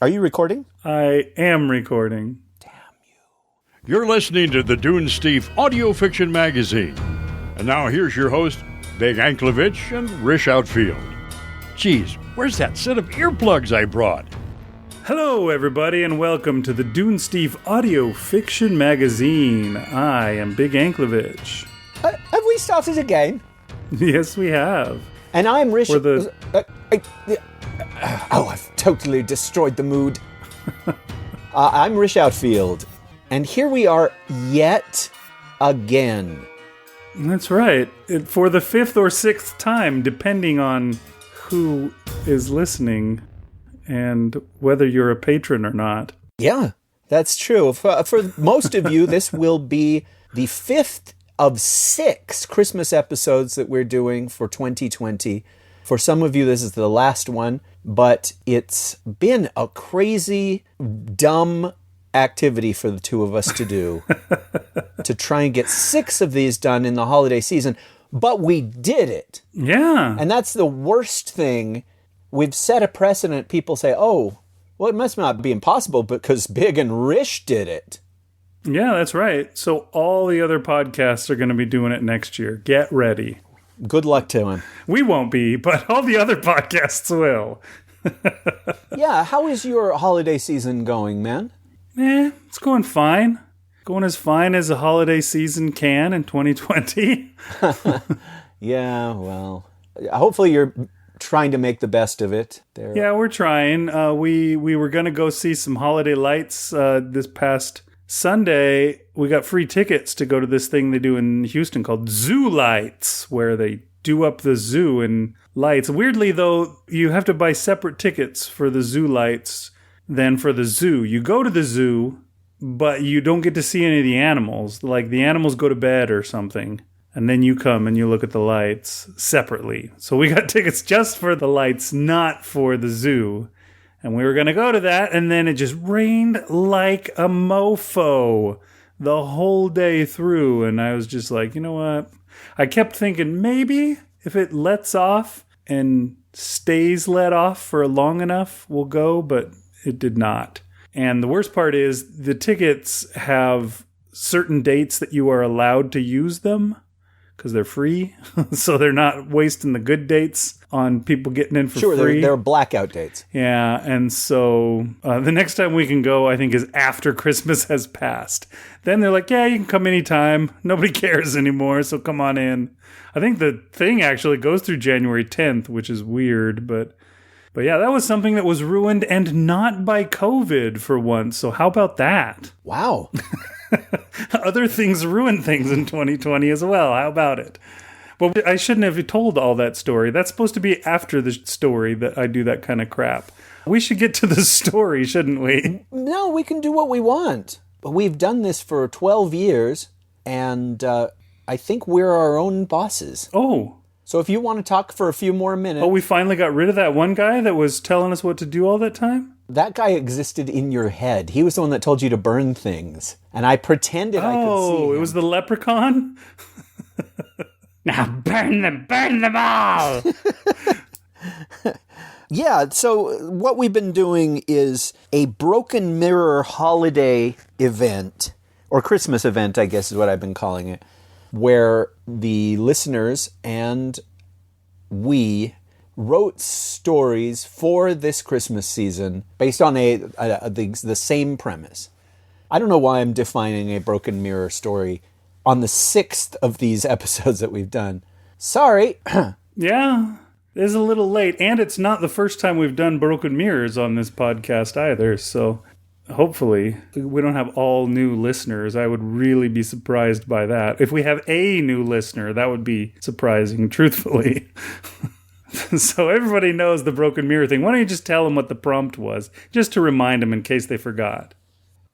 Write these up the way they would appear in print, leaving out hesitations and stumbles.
Are you recording? I am recording. Damn you. You're listening to the Dunesteef Audio Fiction Magazine. And now here's your host, Big Anklevich and Rish Outfield. Geez, where's that set of earplugs I brought? Hello, everybody, and welcome to the Dunesteef Audio Fiction Magazine. I am Big Anklevich. Have we started again? Yes, we have. And I'm Rish. For I've totally destroyed the mood. I'm Rish Outfield, and here we are yet again. That's right. For the fifth or sixth time, depending on who is listening and whether you're a patron or not. Yeah, that's true. For most of you, this will be the fifth of 6 Christmas episodes that we're doing for 2020. For some of you, this is the last one, but it's been a crazy, dumb activity for the two of us to do, to try and get 6 of these done in the holiday season, but we did it. Yeah. And that's the worst thing. We've set a precedent. People say, oh, well, it must not be impossible because Big and Rish did it. Yeah, that's right. So all the other podcasts are going to be doing it next year. Get ready. Good luck to him. We won't be, but all the other podcasts will. Yeah, how is your holiday season going, man? It's going fine. Going as fine as a holiday season can in 2020. Yeah, well, hopefully you're trying to make the best of it. Yeah, we're trying. We were going to go see some holiday lights this past Sunday. We got free tickets to go to this thing they do in Houston called Zoo Lights, where they do up the zoo in lights. Weirdly, though, you have to buy separate tickets for the zoo lights than for the zoo. You go to the zoo, but you don't get to see any of the animals. Like, the animals go to bed or something, and then you come and you look at the lights separately. So we got tickets just for the lights, not for the zoo. And we were going to go to that, and then it just rained like a mofo the whole day through. And I was just like, you know what? I kept thinking maybe if it lets off and stays let off for long enough, we'll go, but it did not. And the worst part is the tickets have certain dates that you are allowed to use them because they're free. So they're not wasting the good dates on people getting in for free. Sure, they're blackout dates. Yeah, and so the next time we can go, I think, is after Christmas has passed. Then they're like, yeah, you can come anytime. Nobody cares anymore, so come on in. I think the thing actually goes through January 10th, which is weird, but yeah, that was something that was ruined, and not by COVID for once, so how about that? Wow. Other things ruin things in 2020 as well. How about it? Well, I shouldn't have told all that story. That's supposed to be after the story that I do that kind of crap. We should get to the story, shouldn't we? No, we can do what we want. We've done this for 12 years, and I think we're our own bosses. Oh. So if you want to talk for a few more minutes... Oh, we finally got rid of that one guy that was telling us what to do all that time? That guy existed in your head. He was the one that told you to burn things. And I pretended I could see him. Oh, it was the leprechaun? Now burn them all! Yeah, so what we've been doing is a Broken Mirror holiday event, or Christmas event, I guess is what I've been calling it, where the listeners and we wrote stories for this Christmas season based on the same premise. I don't know why I'm defining a Broken Mirror story on the 6th of these episodes that we've done. Sorry. Yeah, it's a little late. And it's not the first time we've done Broken Mirrors on this podcast either. So hopefully we don't have all new listeners. I would really be surprised by that. If we have a new listener, that would be surprising, truthfully. So everybody knows the Broken Mirror thing. Why don't you just tell them what the prompt was, just to remind them in case they forgot.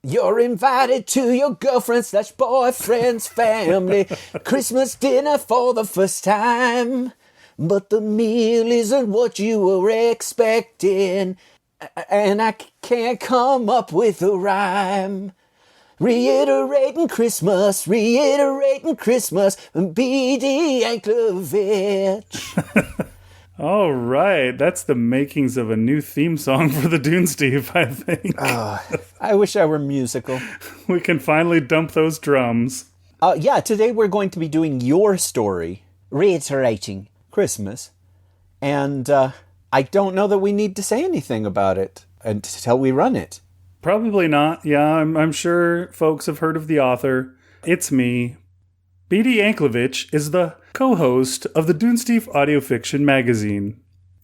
You're invited to your girlfriend/boyfriend's family Christmas dinner for the first time. But the meal isn't what you were expecting, and I can't come up with a rhyme. Reiterating Christmas, B.D. Anklevich. All right. That's the makings of a new theme song for the Dunesteef, I think. I wish I were musical. We can finally dump those drums. Yeah, today we're going to be doing your story, reiterating Christmas. And I don't know that we need to say anything about it until we run it. Probably not. Yeah, I'm sure folks have heard of the author. It's me. B.D. Anklevich is the co-host of the Dunesteef audio fiction magazine.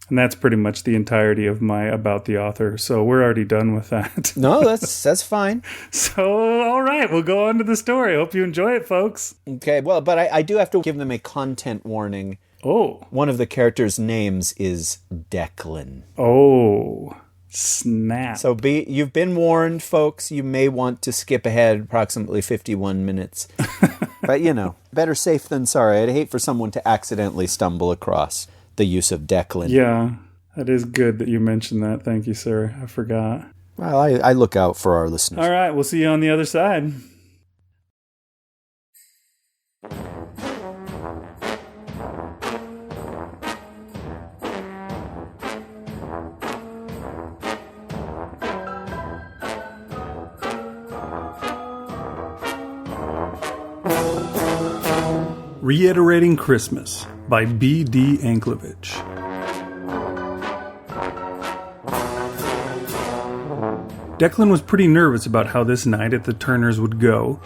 And that's pretty much the entirety of my about the author. So we're already done with that. No, that's fine. So, all right, we'll go on to the story. Hope you enjoy it, folks. Okay, well, but I do have to give them a content warning. Oh. One of the characters' names is Declan. Oh, snap. So you've been warned, folks. You may want to skip ahead approximately 51 minutes. But, better safe than sorry. I'd hate for someone to accidentally stumble across the use of Declan. Yeah, that is good that you mentioned that. Thank you, sir. I forgot. Well, I look out for our listeners. All right, we'll see you on the other side. Reiterating Christmas by B.D. Anklevich. Declan was pretty nervous about how this night at the Turners would go.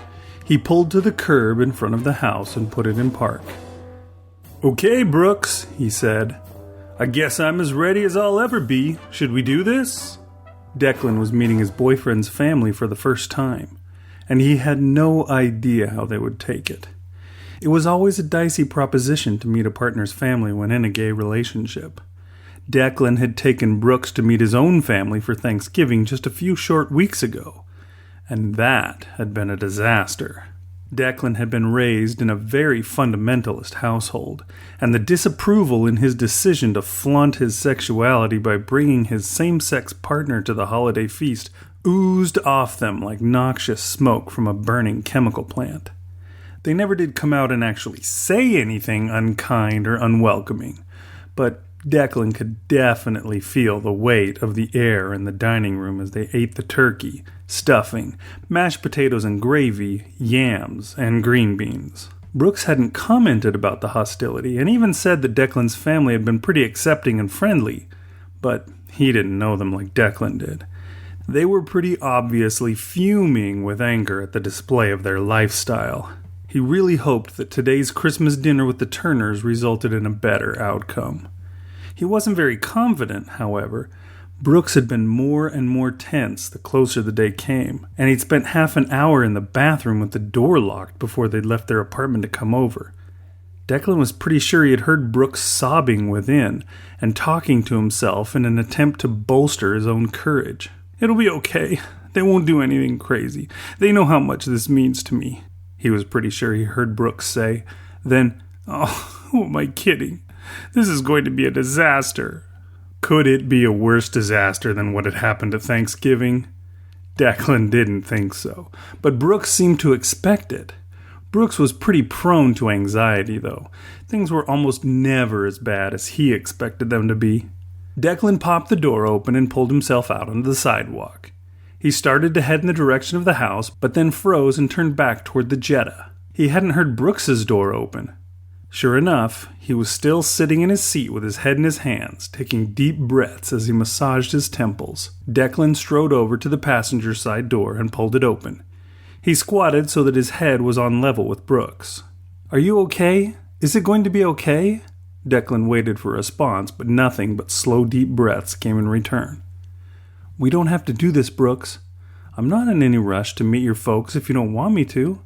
He pulled to the curb in front of the house and put it in park. "Okay, Brooks," he said. "I guess I'm as ready as I'll ever be. Should we do this?" Declan was meeting his boyfriend's family for the first time, and he had no idea how they would take it. It was always a dicey proposition to meet a partner's family when in a gay relationship. Declan had taken Brooks to meet his own family for Thanksgiving just a few short weeks ago, and that had been a disaster. Declan had been raised in a very fundamentalist household, and the disapproval in his decision to flaunt his sexuality by bringing his same-sex partner to the holiday feast oozed off them like noxious smoke from a burning chemical plant. They never did come out and actually say anything unkind or unwelcoming, but Declan could definitely feel the weight of the air in the dining room as they ate the turkey, stuffing, mashed potatoes and gravy, yams, and green beans. Brooks hadn't commented about the hostility and even said that Declan's family had been pretty accepting and friendly, but he didn't know them like Declan did. They were pretty obviously fuming with anger at the display of their lifestyle. He really hoped that today's Christmas dinner with the Turners resulted in a better outcome. He wasn't very confident, however. Brooks had been more and more tense the closer the day came, and he'd spent half an hour in the bathroom with the door locked before they'd left their apartment to come over. Declan was pretty sure he had heard Brooks sobbing within and talking to himself in an attempt to bolster his own courage. "It'll be okay. They won't do anything crazy. They know how much this means to me," he was pretty sure he heard Brooks say. Then, who am I kidding? This is going to be a disaster." Could it be a worse disaster than what had happened at Thanksgiving? Declan didn't think so, but Brooks seemed to expect it. Brooks was pretty prone to anxiety, though. Things were almost never as bad as he expected them to be. Declan popped the door open and pulled himself out onto the sidewalk. He started to head in the direction of the house, but then froze and turned back toward the Jetta. He hadn't heard Brooks's door open. Sure enough, he was still sitting in his seat with his head in his hands, taking deep breaths as he massaged his temples. Declan strode over to the passenger side door and pulled it open. He squatted so that his head was on level with Brooks. "Are you okay? Is it going to be okay?" Declan waited for a response, but nothing but slow, deep breaths came in return. "We don't have to do this, Brooks. I'm not in any rush to meet your folks if you don't want me to.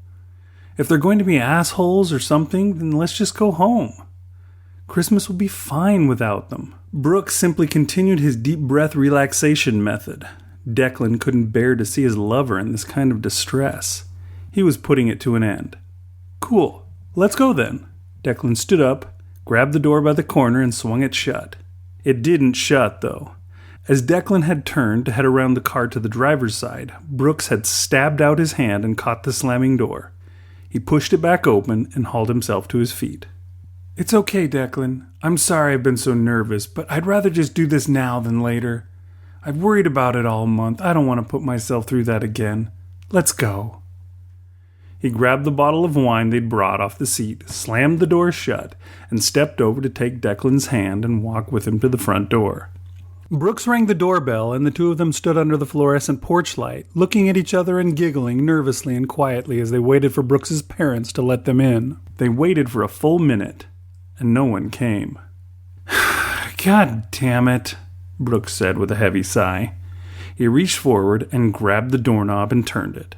If they're going to be assholes or something, then let's just go home. Christmas will be fine without them." Brooks simply continued his deep breath relaxation method. Declan couldn't bear to see his lover in this kind of distress. He was putting it to an end. "Cool, let's go then." Declan stood up, grabbed the door by the corner, and swung it shut. It didn't shut, though. As Declan had turned to head around the car to the driver's side, Brooks had stabbed out his hand and caught the slamming door. He pushed it back open and hauled himself to his feet. It's okay, Declan. I'm sorry I've been so nervous, but I'd rather just do this now than later. I've worried about it all month. I don't want to put myself through that again. Let's go. He grabbed the bottle of wine they'd brought off the seat, slammed the door shut, and stepped over to take Declan's hand and walk with him to the front door. Brooks rang the doorbell, and the two of them stood under the fluorescent porch light, looking at each other and giggling nervously and quietly as they waited for Brooks's parents to let them in. They waited for a full minute, and no one came. God damn it, Brooks said with a heavy sigh. He reached forward and grabbed the doorknob and turned it.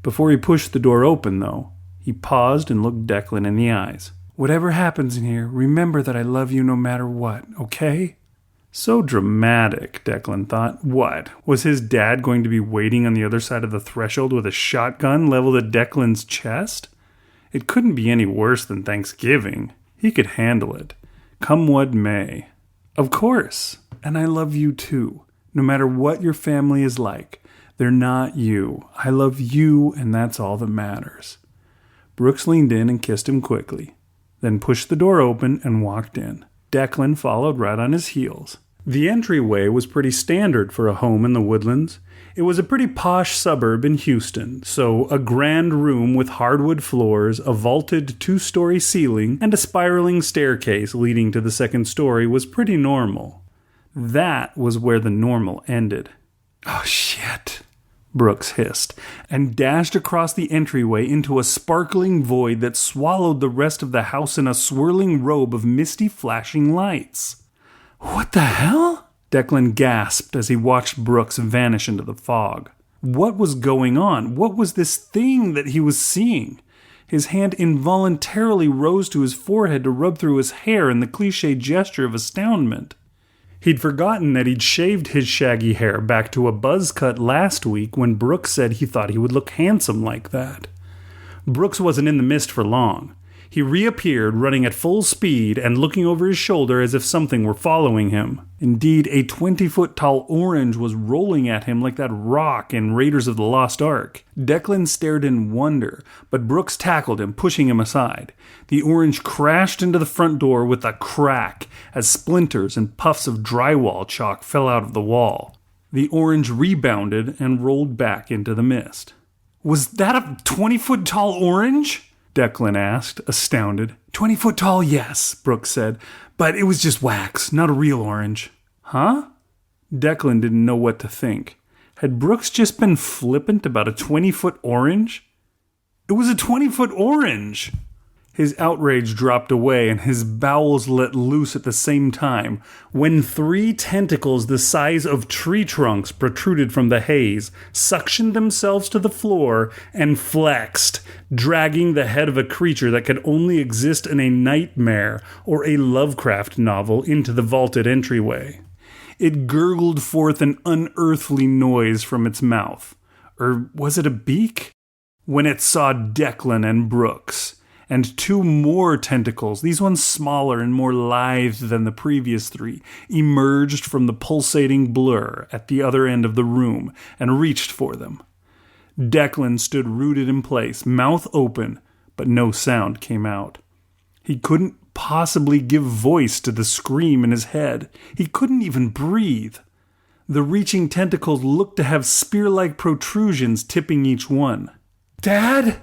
Before he pushed the door open, though, he paused and looked Declan in the eyes. Whatever happens in here, remember that I love you no matter what, okay? So dramatic, Declan thought. What? Was his dad going to be waiting on the other side of the threshold with a shotgun leveled at Declan's chest? It couldn't be any worse than Thanksgiving. He could handle it. Come what may. Of course. And I love you too. No matter what your family is like. They're not you. I love you, and that's all that matters. Brooks leaned in and kissed him quickly, then pushed the door open and walked in. Declan followed right on his heels. The entryway was pretty standard for a home in the Woodlands. It was a pretty posh suburb in Houston, so a grand room with hardwood floors, a vaulted 2-story ceiling, and a spiraling staircase leading to the second story was pretty normal. That was where the normal ended. Oh, shit, Brooks hissed, and dashed across the entryway into a sparkling void that swallowed the rest of the house in a swirling robe of misty flashing lights. What the hell? Declan gasped as he watched Brooks vanish into the fog. What was going on? What was this thing that he was seeing? His hand involuntarily rose to his forehead to rub through his hair in the cliché gesture of astoundment. He'd forgotten that he'd shaved his shaggy hair back to a buzz cut last week when Brooks said he thought he would look handsome like that. Brooks wasn't in the mist for long. He reappeared, running at full speed and looking over his shoulder as if something were following him. Indeed, a 20-foot-tall orange was rolling at him like that rock in Raiders of the Lost Ark. Declan stared in wonder, but Brooks tackled him, pushing him aside. The orange crashed into the front door with a crack as splinters and puffs of drywall chalk fell out of the wall. The orange rebounded and rolled back into the mist. Was that a 20-foot-tall orange? Declan asked, astounded. 20-foot tall, yes, Brooks said, but it was just wax, not a real orange. Huh? Declan didn't know what to think. Had Brooks just been flippant about a 20-foot orange? It was a 20-foot orange! His outrage dropped away and his bowels let loose at the same time when 3 tentacles the size of tree trunks protruded from the haze, suctioned themselves to the floor, and flexed, dragging the head of a creature that could only exist in a nightmare or a Lovecraft novel into the vaulted entryway. It gurgled forth an unearthly noise from its mouth. Or was it a beak? When it saw Declan and Brooks. And 2 more tentacles, these ones smaller and more lithe than the previous 3, emerged from the pulsating blur at the other end of the room and reached for them. Declan stood rooted in place, mouth open, but no sound came out. He couldn't possibly give voice to the scream in his head. He couldn't even breathe. The reaching tentacles looked to have spear-like protrusions tipping each one. Dad?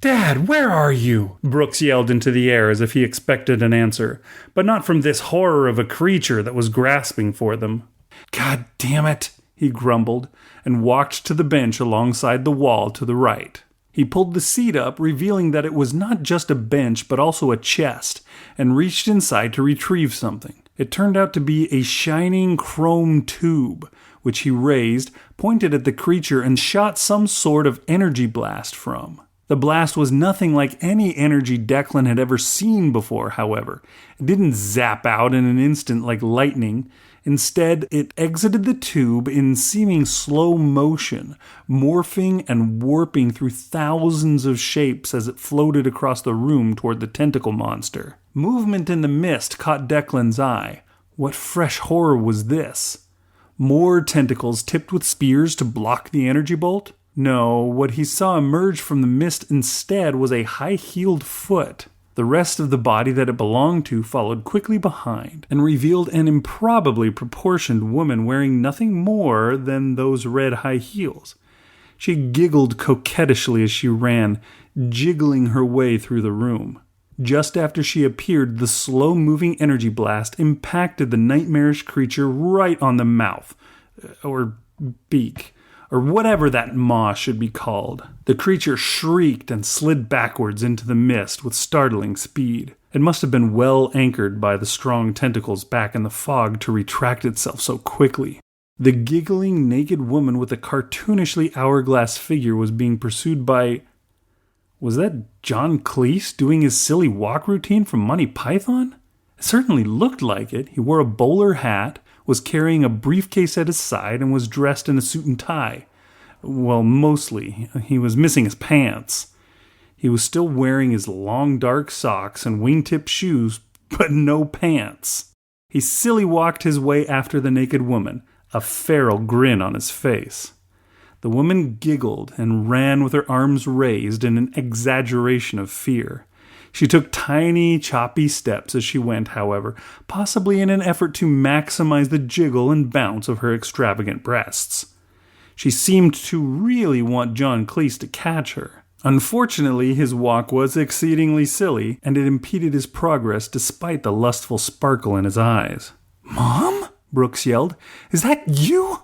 Dad, where are you? Brooks yelled into the air as if he expected an answer, but not from this horror of a creature that was grasping for them. God damn it, he grumbled, and walked to the bench alongside the wall to the right. He pulled the seat up, revealing that it was not just a bench, but also a chest, and reached inside to retrieve something. It turned out to be a shining chrome tube, which he raised, pointed at the creature, and shot some sort of energy blast from. The blast was nothing like any energy Declan had ever seen before, however. It didn't zap out in an instant like lightning. Instead, it exited the tube in seeming slow motion, morphing and warping through thousands of shapes as it floated across the room toward the tentacle monster. Movement in the mist caught Declan's eye. What fresh horror was this? More tentacles tipped with spears to block the energy bolt? No, what he saw emerge from the mist instead was a high-heeled foot. The rest of the body that it belonged to followed quickly behind and revealed an improbably proportioned woman wearing nothing more than those red high heels. She giggled coquettishly as she ran, jiggling her way through the room. Just after she appeared, the slow-moving energy blast impacted the nightmarish creature right on the mouth, or beak, or whatever that maw should be called. The creature shrieked and slid backwards into the mist with startling speed. It must have been well anchored by the strong tentacles back in the fog to retract itself so quickly. The giggling naked woman with the cartoonishly hourglass figure was being pursued by... Was that John Cleese doing his silly walk routine from Monty Python? It certainly looked like it. He wore a bowler hat, was carrying a briefcase at his side, and was dressed in a suit and tie. Well, mostly. He was missing his pants. He was still wearing his long dark socks and wingtip shoes, but no pants. He silly walked his way after the naked woman, a feral grin on his face. The woman giggled and ran with her arms raised in an exaggeration of fear. She took tiny, choppy steps as she went, however, possibly in an effort to maximize the jiggle and bounce of her extravagant breasts. She seemed to really want John Cleese to catch her. Unfortunately, his walk was exceedingly silly, and it impeded his progress despite the lustful sparkle in his eyes. "Mom?" Brooks yelled. "Is that you?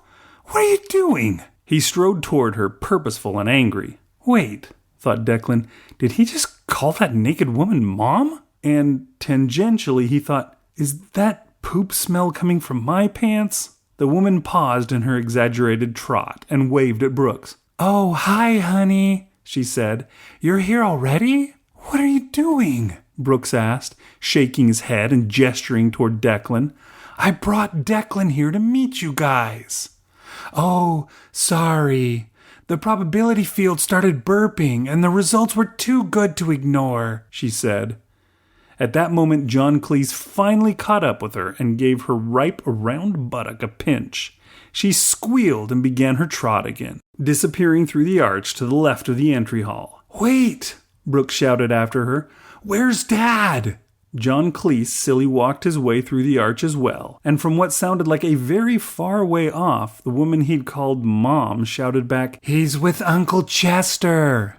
What are you doing?" He strode toward her, purposeful and angry. Wait, thought Declan, did he just call that naked woman Mom? And tangentially he thought, is that poop smell coming from my pants? The woman paused in her exaggerated trot and waved at Brooks. "Oh, hi, honey," she said. "You're here already? What are you doing?" Brooks asked, shaking his head and gesturing toward Declan. "I brought Declan here to meet you guys." "Oh, sorry. The probability field started burping, and the results were too good to ignore," she said. At that moment, John Cleese finally caught up with her and gave her ripe, round buttock a pinch. She squealed and began her trot again, disappearing through the arch to the left of the entry hall. "Wait!" Brooks shouted after her. "Where's Dad?" John Cleese silly walked his way through the arch as well, and from what sounded like a very far way off, the woman he'd called Mom shouted back, "He's with Uncle Chester."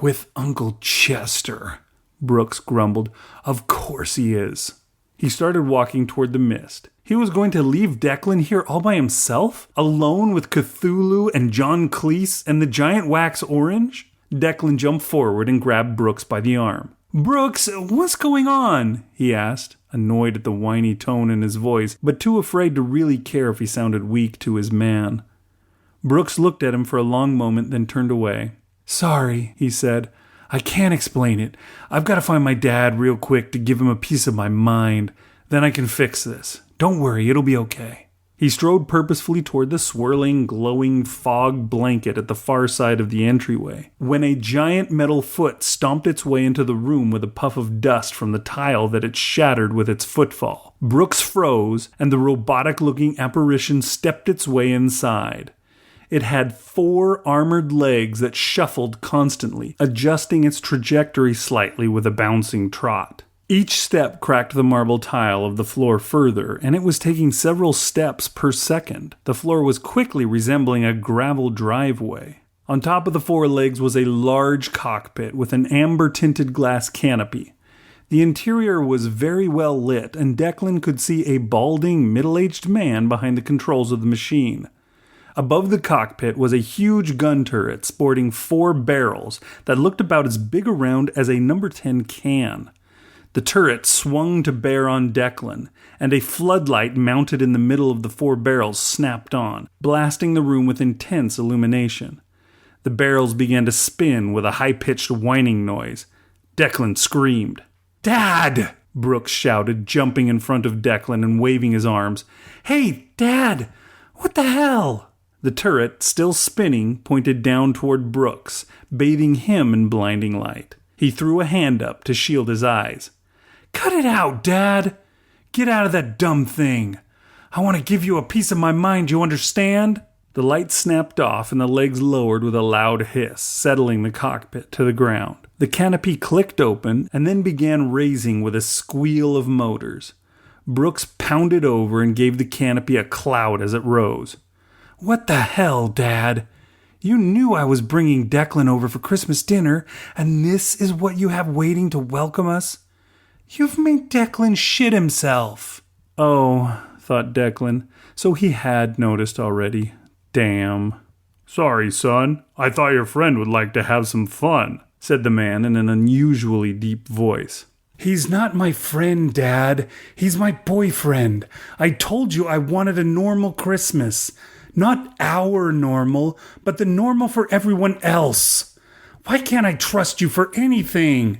"With Uncle Chester," Brooks grumbled. "Of course he is." He started walking toward the mist. He was going to leave Declan here all by himself? Alone with Cthulhu and John Cleese and the giant wax orange? Declan jumped forward and grabbed Brooks by the arm. "Brooks, what's going on?" he asked, annoyed at the whiny tone in his voice, but too afraid to really care if he sounded weak to his man. Brooks looked at him for a long moment, then turned away. "Sorry," he said. "I can't explain it. I've got to find my dad real quick to give him a piece of my mind. Then I can fix this. Don't worry, it'll be okay." He strode purposefully toward the swirling, glowing fog blanket at the far side of the entryway, when a giant metal foot stomped its way into the room with a puff of dust from the tile that it shattered with its footfall. Brooks froze, and the robotic-looking apparition stepped its way inside. It had 4 armored legs that shuffled constantly, adjusting its trajectory slightly with a bouncing trot. Each step cracked the marble tile of the floor further, and it was taking several steps per second. The floor was quickly resembling a gravel driveway. On top of the 4 legs was a large cockpit with an amber-tinted glass canopy. The interior was very well lit, and Declan could see a balding, middle-aged man behind the controls of the machine. Above the cockpit was a huge gun turret sporting 4 barrels that looked about as big around as a number 10 can. The turret swung to bear on Declan, and a floodlight mounted in the middle of the 4 barrels snapped on, blasting the room with intense illumination. The barrels began to spin with a high-pitched whining noise. Declan screamed. "Dad!" Brooks shouted, jumping in front of Declan and waving his arms. "Hey, Dad! What the hell?" The turret, still spinning, pointed down toward Brooks, bathing him in blinding light. He threw a hand up to shield his eyes. "Cut it out, Dad! Get out of that dumb thing! I want to give you a piece of my mind, you understand?" The light snapped off and the legs lowered with a loud hiss, settling the cockpit to the ground. The canopy clicked open and then began raising with a squeal of motors. Brooks pounded over and gave the canopy a clout as it rose. "What the hell, Dad? You knew I was bringing Declan over for Christmas dinner, and this is what you have waiting to welcome us? You've made Declan shit himself." Oh, thought Declan, so he had noticed already. Damn. "Sorry, son. I thought your friend would like to have some fun," said the man in an unusually deep voice. "He's not my friend, Dad. He's my boyfriend. I told you I wanted a normal Christmas. Not our normal, but the normal for everyone else. Why can't I trust you for anything?"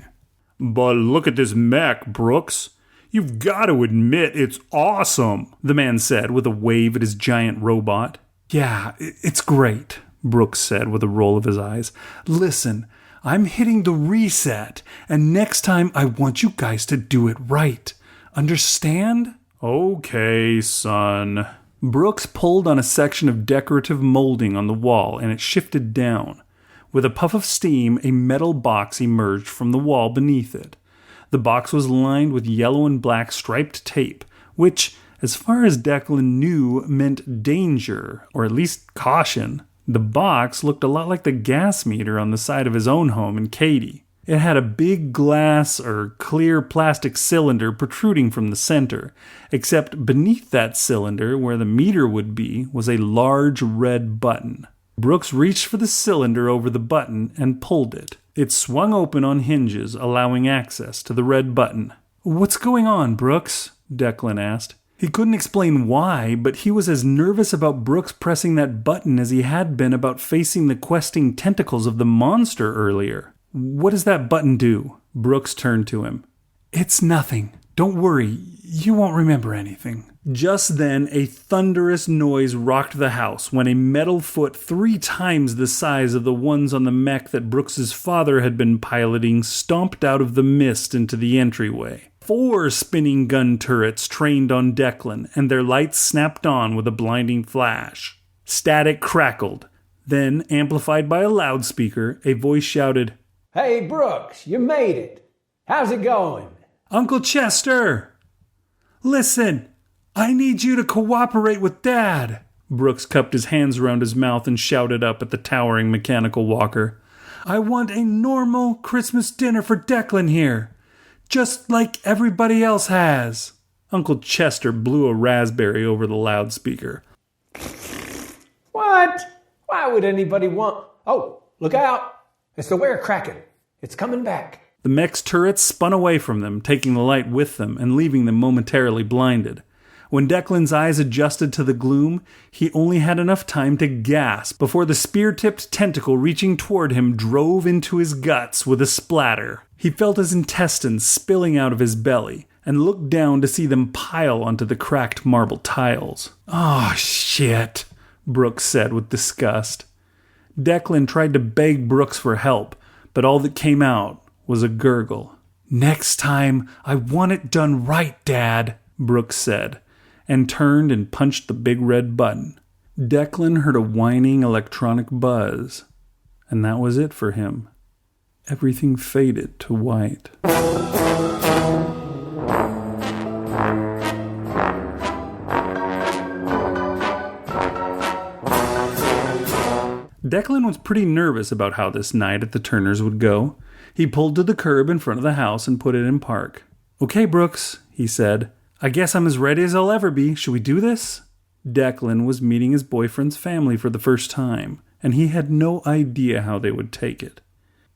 "But look at this mech, Brooks. You've got to admit it's awesome," the man said with a wave at his giant robot. "Yeah, it's great," Brooks said with a roll of his eyes. "Listen, I'm hitting the reset, and next time I want you guys to do it right. Understand?" "Okay, son." Brooks pulled on a section of decorative molding on the wall, and it shifted down. With a puff of steam, a metal box emerged from the wall beneath it. The box was lined with yellow and black striped tape, which, as far as Declan knew, meant danger, or at least caution. The box looked a lot like the gas meter on the side of his own home in Katy. It had a big glass or clear plastic cylinder protruding from the center, except beneath that cylinder, where the meter would be, was a large red button. Brooks reached for the cylinder over the button and pulled it. It swung open on hinges, allowing access to the red button. "What's going on, Brooks?" Declan asked. He couldn't explain why, but he was as nervous about Brooks pressing that button as he had been about facing the questing tentacles of the monster earlier. "What does that button do?" Brooks turned to him. "It's nothing. Don't worry. You won't remember anything." Just then, a thunderous noise rocked the house when a metal foot 3 times the size of the ones on the mech that Brooks's father had been piloting stomped out of the mist into the entryway. 4 spinning gun turrets trained on Declan, and their lights snapped on with a blinding flash. Static crackled. Then, amplified by a loudspeaker, a voice shouted, "Hey, Brooks, you made it. How's it going?" "Uncle Chester! Listen, I need you to cooperate with Dad." Brooks cupped his hands around his mouth and shouted up at the towering mechanical walker. "I want a normal Christmas dinner for Declan here, just like everybody else has." Uncle Chester blew a raspberry over the loudspeaker. "What? Why would anybody want... Oh, look out. It's the Were-Kraken. It's coming back." The mech's turrets spun away from them, taking the light with them and leaving them momentarily blinded. When Declan's eyes adjusted to the gloom, he only had enough time to gasp before the spear-tipped tentacle reaching toward him drove into his guts with a splatter. He felt his intestines spilling out of his belly and looked down to see them pile onto the cracked marble tiles. "Oh, shit," Brooks said with disgust. Declan tried to beg Brooks for help, but all that came out was a gurgle. "Next time, I want it done right, Dad," Brooks said, and turned and punched the big red button. Declan heard a whining electronic buzz, and that was it for him. Everything faded to white. Declan was pretty nervous about how this night at the Turners would go. He pulled to the curb in front of the house and put it in park. "Okay, Brooks," he said. "I guess I'm as ready as I'll ever be. Should we do this?" Declan was meeting his boyfriend's family for the first time, and he had no idea how they would take it.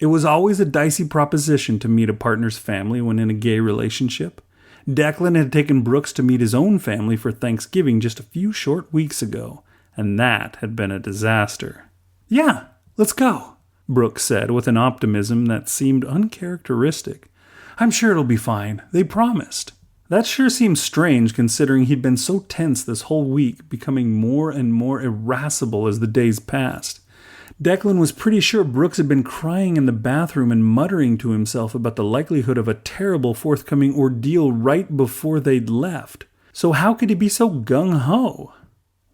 It was always a dicey proposition to meet a partner's family when in a gay relationship. Declan had taken Brooks to meet his own family for Thanksgiving just a few short weeks ago, and that had been a disaster. "Yeah, let's go," Brooks said with an optimism that seemed uncharacteristic. "I'm sure it'll be fine. They promised." That sure seemed strange considering he'd been so tense this whole week, becoming more and more irascible as the days passed. Declan was pretty sure Brooks had been crying in the bathroom and muttering to himself about the likelihood of a terrible forthcoming ordeal right before they'd left. So how could he be so gung-ho?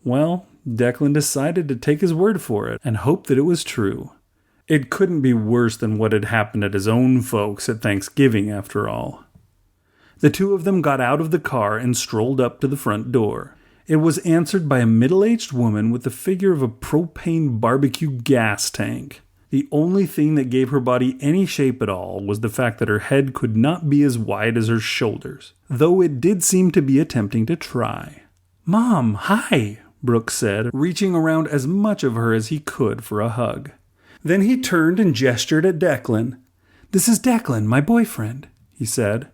Well, Declan decided to take his word for it and hope that it was true. It couldn't be worse than what had happened at his own folks at Thanksgiving, after all. The two of them got out of the car and strolled up to the front door. It was answered by a middle-aged woman with the figure of a propane barbecue gas tank. The only thing that gave her body any shape at all was the fact that her head could not be as wide as her shoulders, though it did seem to be attempting to try. "Mom, hi," Brooks said, reaching around as much of her as he could for a hug. Then he turned and gestured at Declan. "This is Declan, my boyfriend," he said.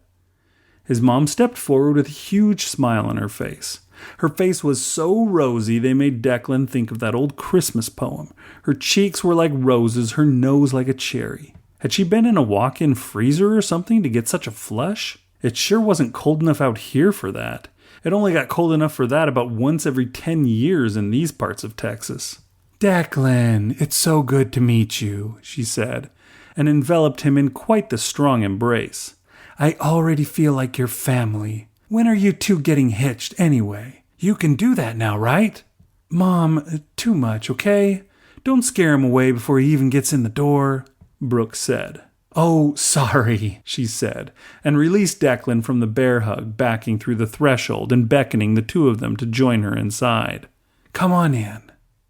His mom stepped forward with a huge smile on her face. Her face was so rosy they made Declan think of that old Christmas poem. Her cheeks were like roses, her nose like a cherry. Had she been in a walk-in freezer or something to get such a flush? It sure wasn't cold enough out here for that. It only got cold enough for that about once every 10 years in these parts of Texas. "Declan, it's so good to meet you," she said, and enveloped him in quite the strong embrace. "I already feel like your family. When are you two getting hitched anyway? You can do that now, right?" "Mom, too much, okay? Don't scare him away before he even gets in the door," Brooks said. "Oh, sorry," she said, and released Declan from the bear hug, backing through the threshold and beckoning the two of them to join her inside. "Come on in."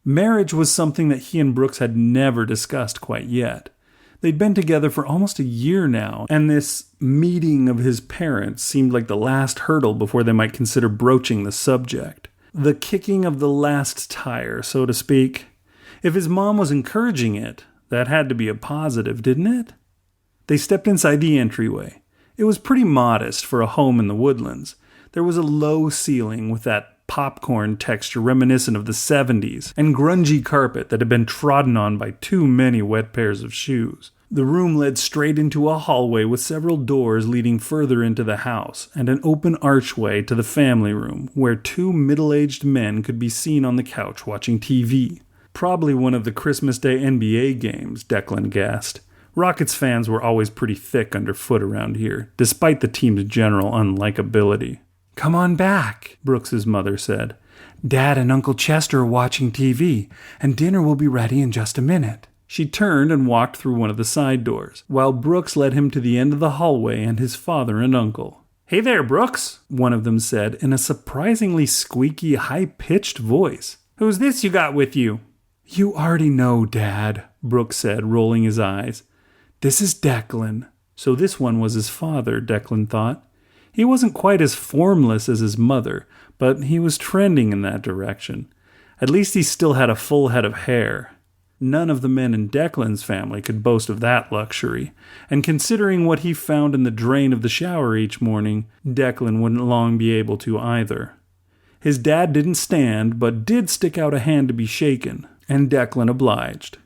Marriage was something that he and Brooks had never discussed quite yet. They'd been together for almost a year now, and this meeting of his parents seemed like the last hurdle before they might consider broaching the subject. The kicking of the last tire, so to speak. If his mom was encouraging it, that had to be a positive, didn't it? They stepped inside the entryway. It was pretty modest for a home in the woodlands. There was a low ceiling with that popcorn texture reminiscent of the 70s, and grungy carpet that had been trodden on by too many wet pairs of shoes. The room led straight into a hallway with several doors leading further into the house, and an open archway to the family room, where two middle-aged men could be seen on the couch watching TV. Probably one of the Christmas Day NBA games, Declan guessed. Rockets fans were always pretty thick underfoot around here, despite the team's general unlikability. "Come on back," Brooks's mother said. "Dad and Uncle Chester are watching TV, and dinner will be ready in just a minute." She turned and walked through one of the side doors, while Brooks led him to the end of the hallway and his father and uncle. "Hey there, Brooks," one of them said in a surprisingly squeaky, high-pitched voice. "Who's this you got with you?" "You already know, Dad," Brooks said, rolling his eyes. "This is Declan." So this one was his father, Declan thought. He wasn't quite as formless as his mother, but he was trending in that direction. At least he still had a full head of hair. None of the men in Declan's family could boast of that luxury, and considering what he found in the drain of the shower each morning, Declan wouldn't long be able to either. His dad didn't stand, but did stick out a hand to be shaken, and Declan obliged.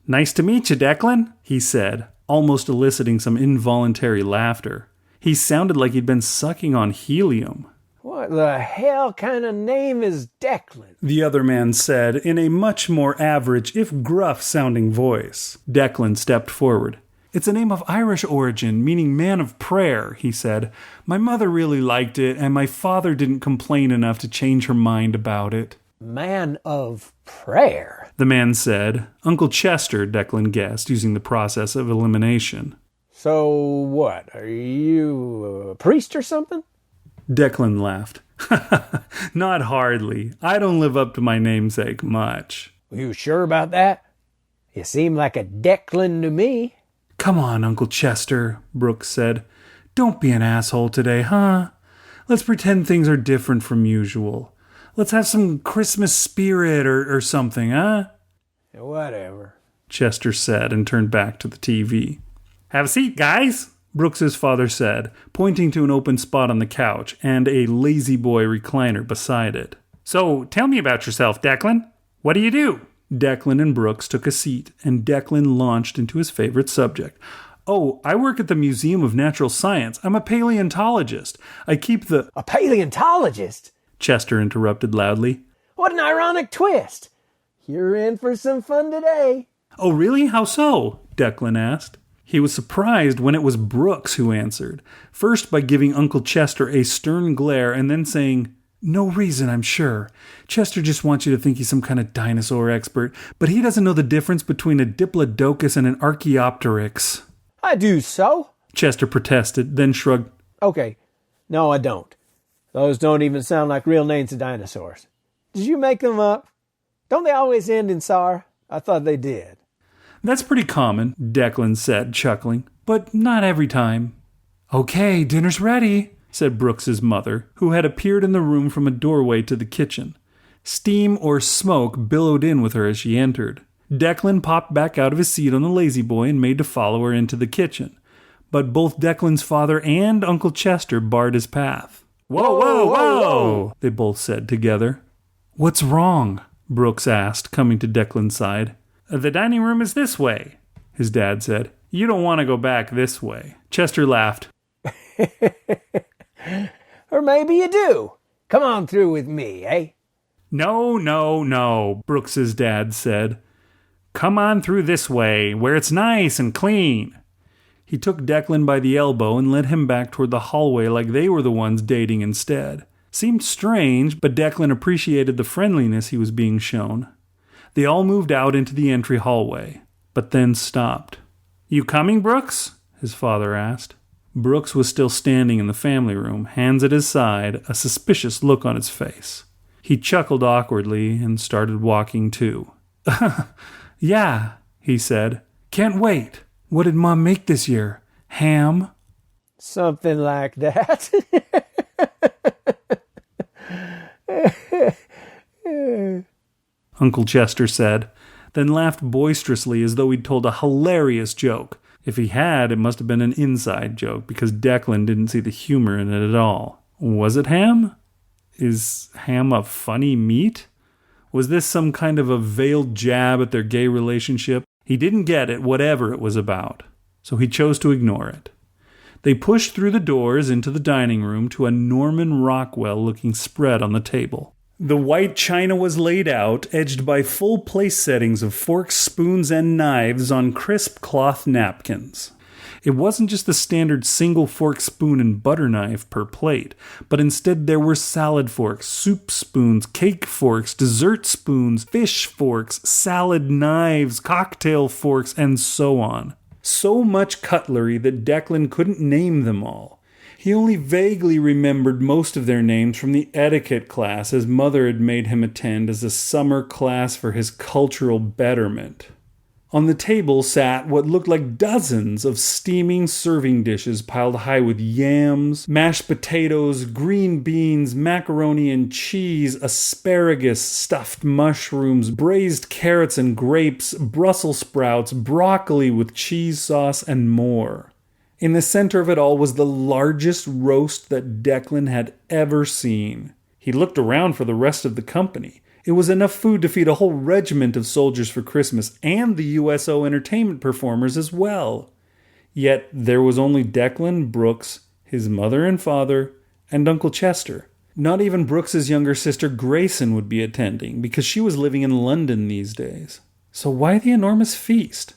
"Nice to meet you, Declan," he said, almost eliciting some involuntary laughter. He sounded like he'd been sucking on helium. What the hell kind of name is Declan? The other man said in a much more average, if gruff-sounding voice. Declan stepped forward. "It's a name of Irish origin, meaning man of prayer," he said. "My mother really liked it, and my father didn't complain enough to change her mind about it." Man of prayer? The man said. Uncle Chester, Declan guessed, using the process of elimination. So what, are you a priest or something? Declan laughed. "Not hardly. I don't live up to my namesake much." You sure about that? You seem like a Declan to me. "Come on, Uncle Chester," Brooks said. "Don't be an asshole today, huh? Let's pretend things are different from usual. Let's have some Christmas spirit or something, huh?" Whatever, Chester said and turned back to the TV. "Have a seat, guys," Brooks's father said, pointing to an open spot on the couch and a lazy boy recliner beside it. "So, tell me about yourself, Declan. What do you do?" Declan and Brooks took a seat, and Declan launched into his favorite subject. "Oh, I work at the Museum of Natural Science. I'm a paleontologist. I keep the—" A paleontologist? Chester interrupted loudly. What an ironic twist. You're in for some fun today. "Oh, really? How so?" Declan asked. He was surprised when it was Brooks who answered, first by giving Uncle Chester a stern glare and then saying, No reason, I'm sure. Chester just wants you to think he's some kind of dinosaur expert, but he doesn't know the difference between a Diplodocus and an Archaeopteryx. I do so. Chester protested, then shrugged. Okay. No, I don't. Those don't even sound like real names of dinosaurs. Did you make them up? Don't they always end in "sar"? I thought they did. That's pretty common, Declan said, chuckling, but not every time. Okay, dinner's ready, said Brooks's mother, who had appeared in the room from a doorway to the kitchen. Steam or smoke billowed in with her as she entered. Declan popped back out of his seat on the lazy boy and made to follow her into the kitchen. But both Declan's father and Uncle Chester barred his path. Whoa, whoa, whoa, they both said together. What's wrong? Brooks asked, coming to Declan's side. The dining room is this way, his dad said. You don't want to go back this way. Chester laughed. Or maybe you do. Come on through with me, eh? No, Brooks's dad said. Come on through this way, where it's nice and clean. He took Declan by the elbow and led him back toward the hallway like they were the ones dating instead. Seemed strange, but Declan appreciated the friendliness he was being shown. They all moved out into the entry hallway, but then stopped. You coming, Brooks? His father asked. Brooks was still standing in the family room, hands at his side, a suspicious look on his face. He chuckled awkwardly and started walking too. Yeah, he said. Can't wait. What did Mom make this year? Ham? Something like that. Uncle Chester said, then laughed boisterously as though he'd told a hilarious joke. If he had, it must have been an inside joke, because Declan didn't see the humor in it at all. Was it ham? Is ham a funny meat? Was this some kind of a veiled jab at their gay relationship? He didn't get it, whatever it was about, so he chose to ignore it. They pushed through the doors into the dining room to a Norman Rockwell-looking spread on the table. The white china was laid out, edged by full place settings of forks, spoons, and knives on crisp cloth napkins. It wasn't just the standard single fork, spoon, and butter knife per plate, but instead there were salad forks, soup spoons, cake forks, dessert spoons, fish forks, salad knives, cocktail forks, and so on. So much cutlery that Declan couldn't name them all. He only vaguely remembered most of their names from the etiquette class his mother had made him attend as a summer class for his cultural betterment. On the table sat what looked like dozens of steaming serving dishes piled high with yams, mashed potatoes, green beans, macaroni and cheese, asparagus, stuffed mushrooms, braised carrots and grapes, Brussels sprouts, broccoli with cheese sauce, and more. In the center of it all was the largest roast that Declan had ever seen. He looked around for the rest of the company. It was enough food to feed a whole regiment of soldiers for Christmas and the USO entertainment performers as well. Yet there was only Declan, Brooks, his mother and father, and Uncle Chester. Not even Brooks's younger sister Grayson would be attending because she was living in London these days. So why the enormous feast?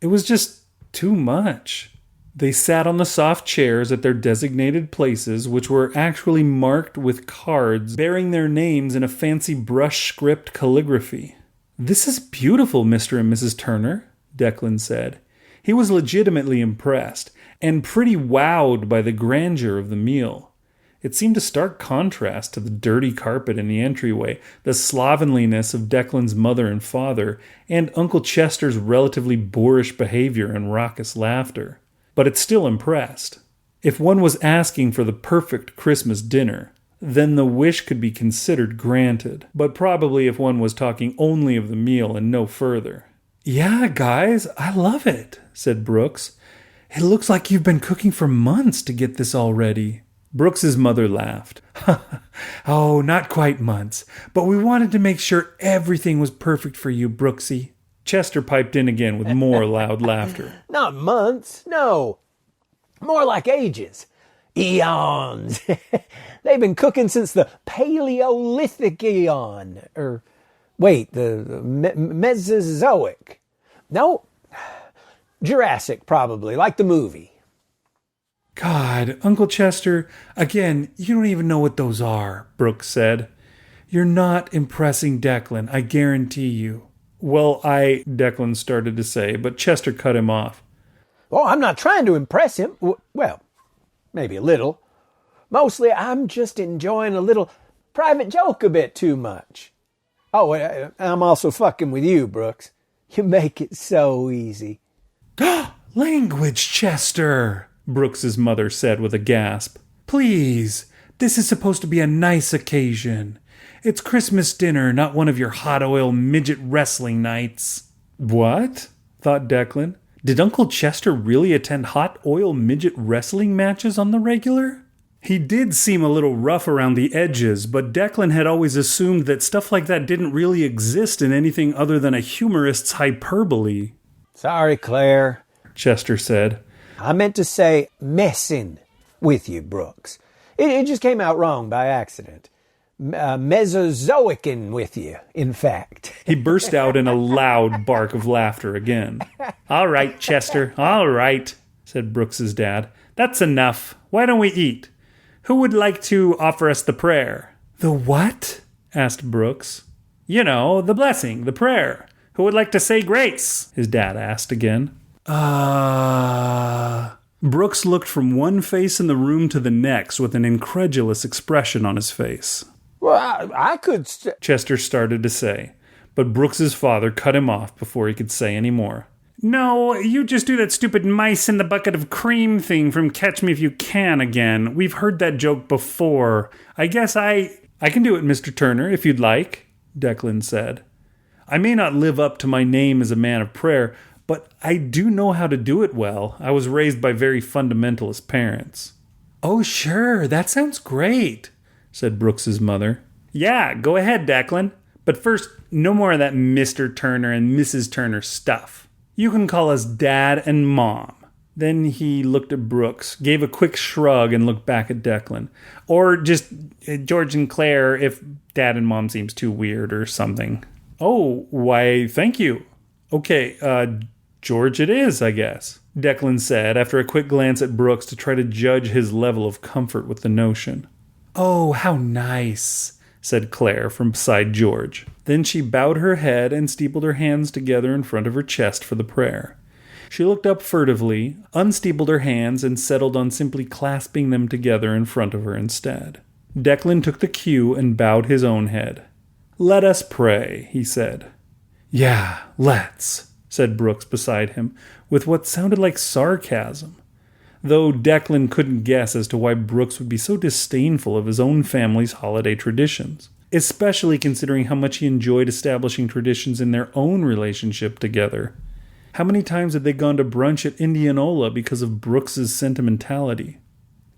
It was just too much. They sat on the soft chairs at their designated places, which were actually marked with cards bearing their names in a fancy brush script calligraphy. "This is beautiful, Mr. and Mrs. Turner," Declan said. He was legitimately impressed, and pretty wowed by the grandeur of the meal. It seemed a stark contrast to the dirty carpet in the entryway, the slovenliness of Declan's mother and father, and Uncle Chester's relatively boorish behavior and raucous laughter. But it still impressed. If one was asking for the perfect Christmas dinner, then the wish could be considered granted. But probably if one was talking only of the meal and no further. "Yeah, guys, I love it," said Brooks. "It looks like you've been cooking for months to get this all ready." Brooks's mother laughed. "Oh, not quite months, but we wanted to make sure everything was perfect for you, Brooksy." Chester piped in again with more loud laughter. Not months, no. More like ages. Eons. They've been cooking since the Paleolithic eon. The Mesozoic. No, Jurassic probably, like the movie. God, Uncle Chester, again, you don't even know what those are, Brooks said. You're not impressing Declan, I guarantee you. Well, Declan started to say, but Chester cut him off. Oh, I'm not trying to impress him. Well, maybe a little. Mostly, I'm just enjoying a little private joke a bit too much. Oh, I'm also fucking with you, Brooks. You make it so easy. Language, Chester, Brooks's mother said with a gasp. Please, this is supposed to be a nice occasion. It's Christmas dinner, not one of your hot oil midget wrestling nights. What? Thought Declan. Did Uncle Chester really attend hot oil midget wrestling matches on the regular? He did seem a little rough around the edges, but Declan had always assumed that stuff like that didn't really exist in anything other than a humorist's hyperbole. Sorry, Claire, Chester said. I meant to say messing with you, Brooks. It just came out wrong by accident. Mesozoicing with you, in fact. He burst out in a loud bark of laughter again. All right, Chester, all right, said Brooks's dad. That's enough. Why don't we eat? Who would like to offer us the prayer? The what? Asked Brooks. You know, the blessing, the prayer. Who would like to say grace? His dad asked again. Brooks looked from one face in the room to the next with an incredulous expression on his face. Well, I could... Chester started to say, but Brooks's father cut him off before he could say any more. No, you just do that stupid mice in the bucket of cream thing from Catch Me If You Can again. We've heard that joke before. I guess I can do it, Mr. Turner, if you'd like, Declan said. I may not live up to my name as a man of prayer, but I do know how to do it well. I was raised by very fundamentalist parents. Oh, sure, that sounds great, said Brooks's mother. Yeah, go ahead, Declan. But first, no more of that Mr. Turner and Mrs. Turner stuff. You can call us Dad and Mom. Then he looked at Brooks, gave a quick shrug, and looked back at Declan. Or just George and Claire if Dad and Mom seems too weird or something. Oh, why, thank you. Okay, George it is, I guess, Declan said after a quick glance at Brooks to try to judge his level of comfort with the notion. Oh, how nice, said Claire from beside George. Then she bowed her head and steepled her hands together in front of her chest for the prayer. She looked up furtively, unsteepled her hands, and settled on simply clasping them together in front of her instead. Declan took the cue and bowed his own head. Let us pray, he said. Yeah, let's, said Brooks beside him, with what sounded like sarcasm. Though Declan couldn't guess as to why Brooks would be so disdainful of his own family's holiday traditions, especially considering how much he enjoyed establishing traditions in their own relationship together. How many times had they gone to brunch at Indianola because of Brooks's sentimentality?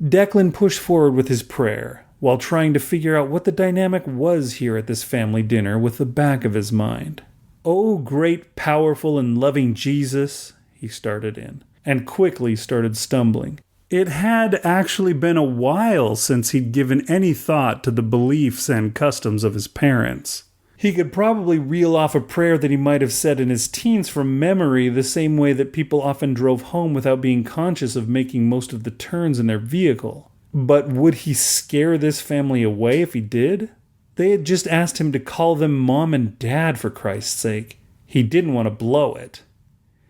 Declan pushed forward with his prayer, while trying to figure out what the dynamic was here at this family dinner with the back of his mind. Oh, great, powerful, and loving Jesus, he started in, and quickly started stumbling. It had actually been a while since he'd given any thought to the beliefs and customs of his parents. He could probably reel off a prayer that he might have said in his teens from memory the same way that people often drove home without being conscious of making most of the turns in their vehicle. But would he scare this family away if he did? They had just asked him to call them Mom and Dad for Christ's sake. He didn't want to blow it.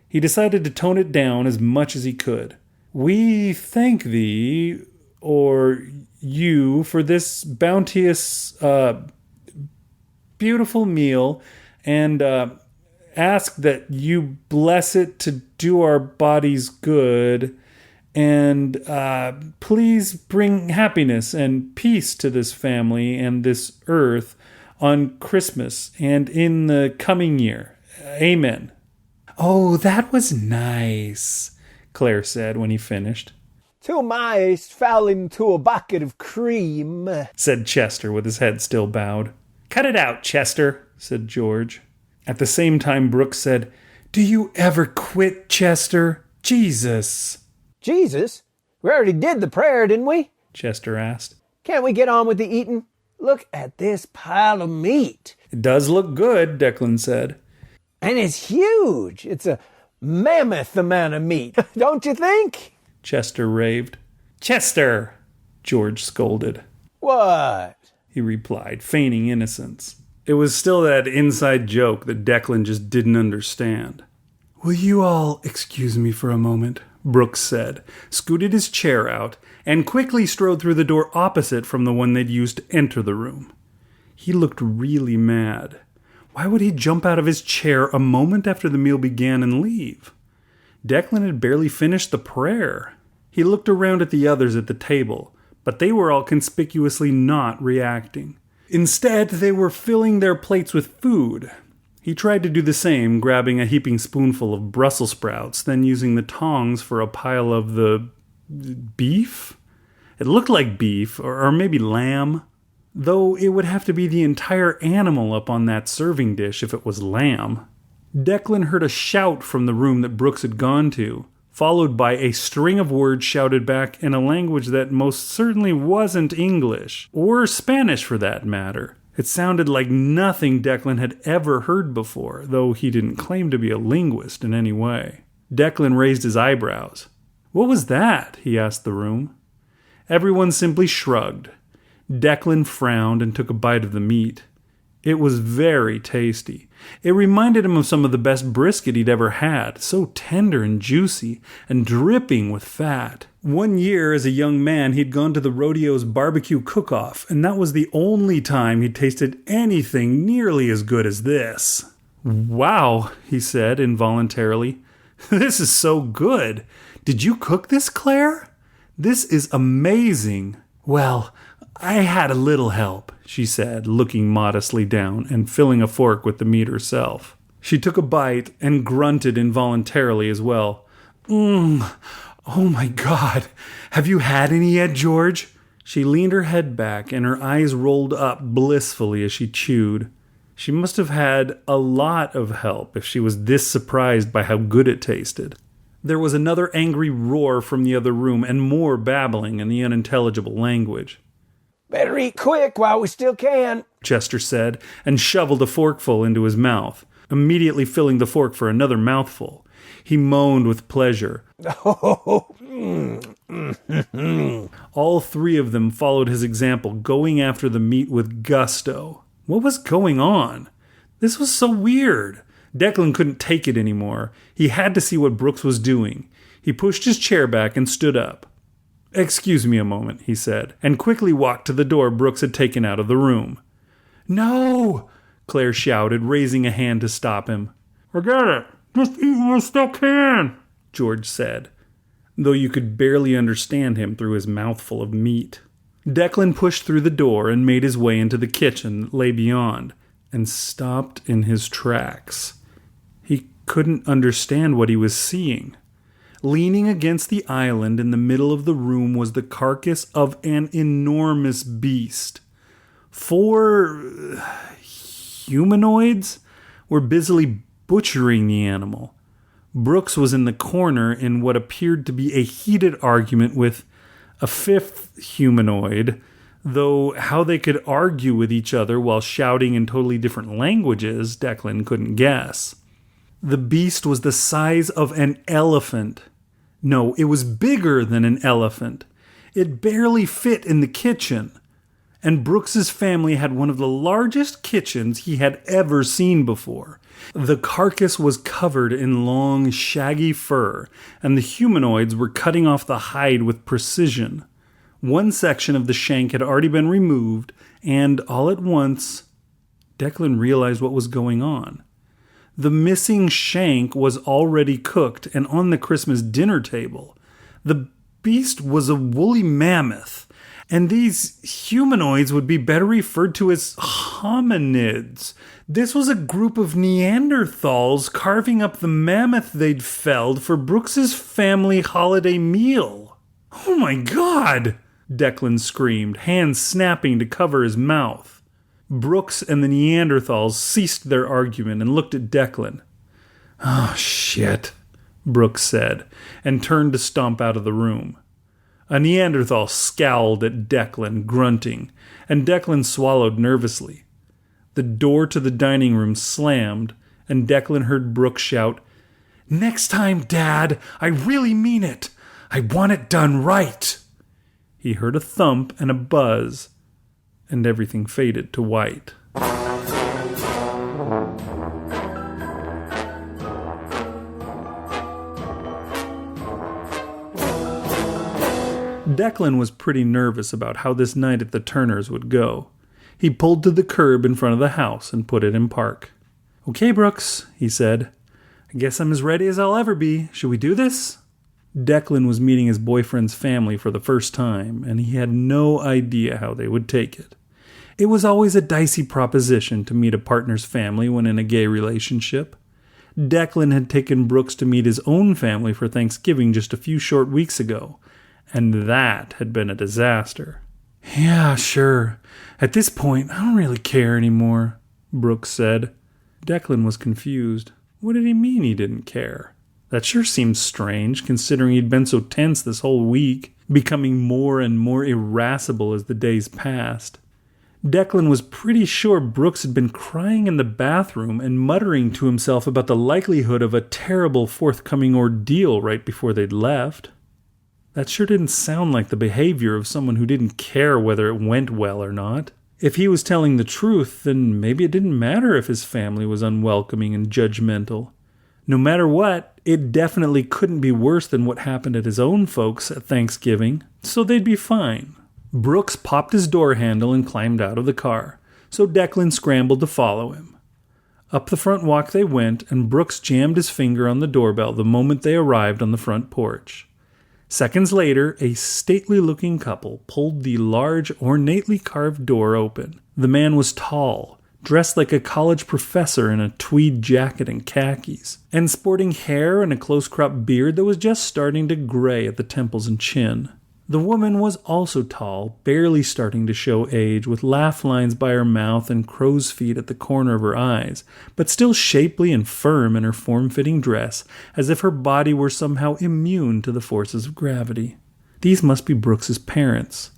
He decided to tone it down as much as he could. We thank thee, or you, for this bounteous, beautiful meal, and ask that you bless it to do our bodies good, and please bring happiness and peace to this family and this earth on Christmas and in the coming year. Amen. Oh, that was nice, Claire said when he finished. 2 mice fell into a bucket of cream, said Chester with his head still bowed. Cut it out, Chester, said George. At the same time, Brooks said, Do you ever quit, Chester? Jesus. Jesus? We already did the prayer, didn't we? Chester asked. Can't we get on with the eating? Look at this pile of meat. It does look good, Declan said. And it's huge. It's a mammoth amount of meat, don't you think? Chester raved. Chester, George scolded. What? He replied, feigning innocence. It was still that inside joke that Declan just didn't understand. Will you all excuse me for a moment? Brooks said, scooted his chair out, and quickly strode through the door opposite from the one they'd used to enter the room. He looked really mad. Why would he jump out of his chair a moment after the meal began and leave? Declan had barely finished the prayer. He looked around at the others at the table, but they were all conspicuously not reacting. Instead, they were filling their plates with food. He tried to do the same, grabbing a heaping spoonful of Brussels sprouts, then using the tongs for a pile of the beef? It looked like beef, or maybe lamb, though it would have to be the entire animal up on that serving dish if it was lamb. Declan heard a shout from the room that Brooks had gone to, followed by a string of words shouted back in a language that most certainly wasn't English, or Spanish for that matter. It sounded like nothing Declan had ever heard before, though he didn't claim to be a linguist in any way. Declan raised his eyebrows. What was that? He asked the room. Everyone simply shrugged. Declan frowned and took a bite of the meat. It was very tasty. It reminded him of some of the best brisket he'd ever had, so tender and juicy and dripping with fat. One year, as a young man, he'd gone to the rodeo's barbecue cook-off, and that was the only time he'd tasted anything nearly as good as this. Wow, he said involuntarily. This is so good. Did you cook this, Claire? This is amazing. Well, I had a little help, she said, looking modestly down and filling a fork with the meat herself. She took a bite and grunted involuntarily as well. Oh my God. Have you had any yet, George? She leaned her head back and her eyes rolled up blissfully as she chewed. She must have had a lot of help if she was this surprised by how good it tasted. There was another angry roar from the other room and more babbling in the unintelligible language. Better eat quick while we still can, Chester said, and shoveled a forkful into his mouth, immediately filling the fork for another mouthful. He moaned with pleasure. All three of them followed his example, going after the meat with gusto. What was going on? This was so weird. Declan couldn't take it anymore. He had to see what Brooks was doing. He pushed his chair back and stood up. Excuse me a moment, he said, and quickly walked to the door Brooks had taken out of the room. No! Claire shouted, raising a hand to stop him. Forget it! Just eat while I still can! George said, though you could barely understand him through his mouthful of meat. Declan pushed through the door and made his way into the kitchen that lay beyond, and stopped in his tracks. He couldn't understand what he was seeing. Leaning against the island in the middle of the room was the carcass of an enormous beast. 4 humanoids were busily butchering the animal. Brooks was in the corner in what appeared to be a heated argument with a 5th humanoid, though how they could argue with each other while shouting in totally different languages, Declan couldn't guess. The beast was the size of an elephant. No, it was bigger than an elephant. It barely fit in the kitchen. And Brooks's family had one of the largest kitchens he had ever seen before. The carcass was covered in long, shaggy fur, and the humanoids were cutting off the hide with precision. One section of the shank had already been removed, and all at once, Declan realized what was going on. The missing shank was already cooked and on the Christmas dinner table. The beast was a woolly mammoth, and these humanoids would be better referred to as hominids. This was a group of Neanderthals carving up the mammoth they'd felled for Brooks's family holiday meal. Oh my God! Declan screamed, hands snapping to cover his mouth. Brooks and the Neanderthals ceased their argument and looked at Declan. Oh, shit, Brooks said, and turned to stomp out of the room. A Neanderthal scowled at Declan, grunting, and Declan swallowed nervously. The door to the dining room slammed, and Declan heard Brooks shout, "Next time, Dad, I really mean it. I want it done right." He heard a thump and a buzz, and everything faded to white. Declan was pretty nervous about how this night at the Turners would go. He pulled to the curb in front of the house and put it in park. "Okay, Brooks," he said. "I guess I'm as ready as I'll ever be. Should we do this?" Declan was meeting his boyfriend's family for the first time, and he had no idea how they would take it. It was always a dicey proposition to meet a partner's family when in a gay relationship. Declan had taken Brooks to meet his own family for Thanksgiving just a few short weeks ago, and that had been a disaster. "Yeah, sure. At this point, I don't really care anymore," Brooks said. Declan was confused. What did he mean he didn't care? That sure seems strange, considering he'd been so tense this whole week, becoming more and more irascible as the days passed. Declan was pretty sure Brooks had been crying in the bathroom and muttering to himself about the likelihood of a terrible forthcoming ordeal right before they'd left. That sure didn't sound like the behavior of someone who didn't care whether it went well or not. If he was telling the truth, then maybe it didn't matter if his family was unwelcoming and judgmental. No matter what, it definitely couldn't be worse than what happened at his own folks at Thanksgiving, so they'd be fine. Brooks popped his door handle and climbed out of the car, so Declan scrambled to follow him. Up the front walk they went, and Brooks jammed his finger on the doorbell the moment they arrived on the front porch. Seconds later, a stately-looking couple pulled the large, ornately carved door open. The man was tall, dressed like a college professor in a tweed jacket and khakis, and sporting hair and a close-cropped beard that was just starting to gray at the temples and chin. The woman was also tall, barely starting to show age, with laugh lines by her mouth and crow's feet at the corner of her eyes, but still shapely and firm in her form-fitting dress, as if her body were somehow immune to the forces of gravity. These must be Brooks's parents.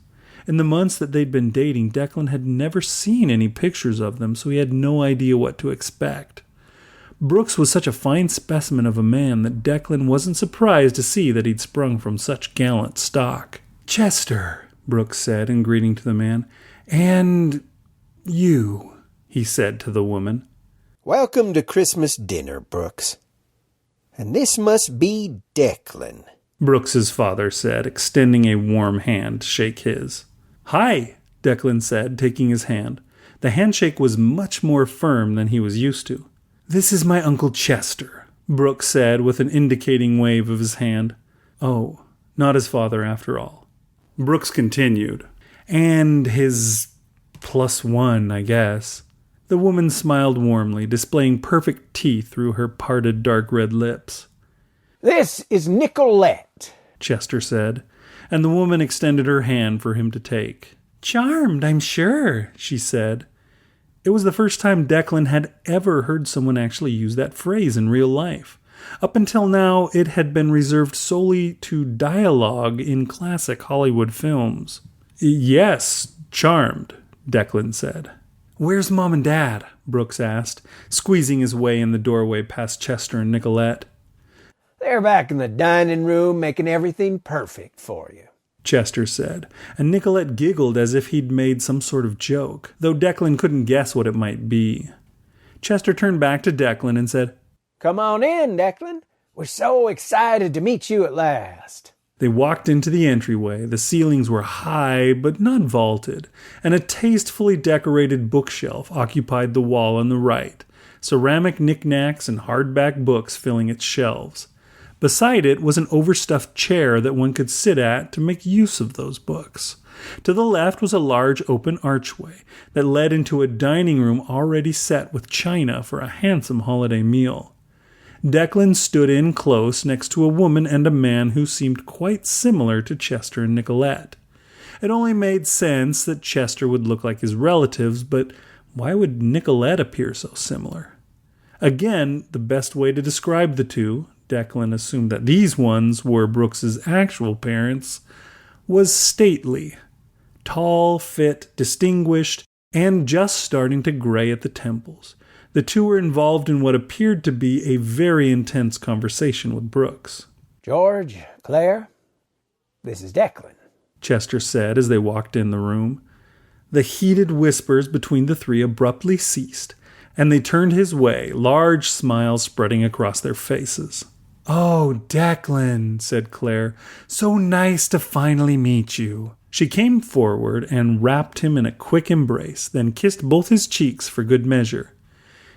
In the months that they'd been dating, Declan had never seen any pictures of them, so he had no idea what to expect. Brooks was such a fine specimen of a man that Declan wasn't surprised to see that he'd sprung from such gallant stock. "Chester," Brooks said in greeting to the man. "And you," he said to the woman. "Welcome to Christmas dinner, Brooks. And this must be Declan," Brooks's father said, extending a warm hand to shake his. "Hi," Declan said, taking his hand. The handshake was much more firm than he was used to. "This is my Uncle Chester," Brooks said with an indicating wave of his hand. Oh, not his father after all. Brooks continued. "And his +1, I guess." The woman smiled warmly, displaying perfect teeth through her parted dark red lips. "This is Nicolette," Chester said, and the woman extended her hand for him to take. "Charmed, I'm sure," she said. It was the first time Declan had ever heard someone actually use that phrase in real life. Up until now, it had been reserved solely to dialogue in classic Hollywood films. "Yes, charmed," Declan said. "Where's Mom and Dad?" Brooks asked, squeezing his way in the doorway past Chester and Nicolette. "They're back in the dining room making everything perfect for you," Chester said, and Nicolette giggled as if he'd made some sort of joke, though Declan couldn't guess what it might be. Chester turned back to Declan and said, "Come on in, Declan. We're so excited to meet you at last." They walked into the entryway. The ceilings were high, but not vaulted, and a tastefully decorated bookshelf occupied the wall on the right, ceramic knickknacks and hardback books filling its shelves. Beside it was an overstuffed chair that one could sit at to make use of those books. To the left was a large open archway that led into a dining room already set with china for a handsome holiday meal. Declan stood in close next to a woman and a man who seemed quite similar to Chester and Nicolette. It only made sense that Chester would look like his relatives, but why would Nicolette appear so similar? Again, the best way to describe the two, Declan assumed that these ones were Brooks's actual parents, was stately. Tall, fit, distinguished, and just starting to gray at the temples. The two were involved in what appeared to be a very intense conversation with Brooks. "George, Claire, this is Declan," Chester said as they walked in the room. The heated whispers between the three abruptly ceased, and they turned his way, large smiles spreading across their faces. "Oh, Declan," said Claire, "so nice to finally meet you." She came forward and wrapped him in a quick embrace, then kissed both his cheeks for good measure.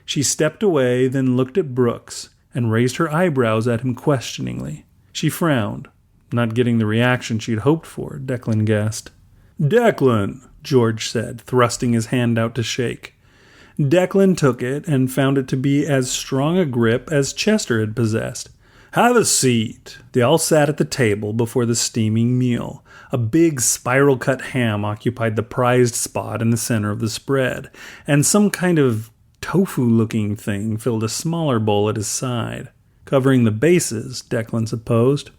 She stepped away, then looked at Brooks, and raised her eyebrows at him questioningly. She frowned, not getting the reaction she'd hoped for, Declan guessed. "Declan," George said, thrusting his hand out to shake. Declan took it and found it to be as strong a grip as Chester had possessed. "Have a seat." They all sat at the table before the steaming meal. A big spiral-cut ham occupied the prized spot in the center of the spread, and some kind of tofu-looking thing filled a smaller bowl at his side. Covering the bases, Declan supposed.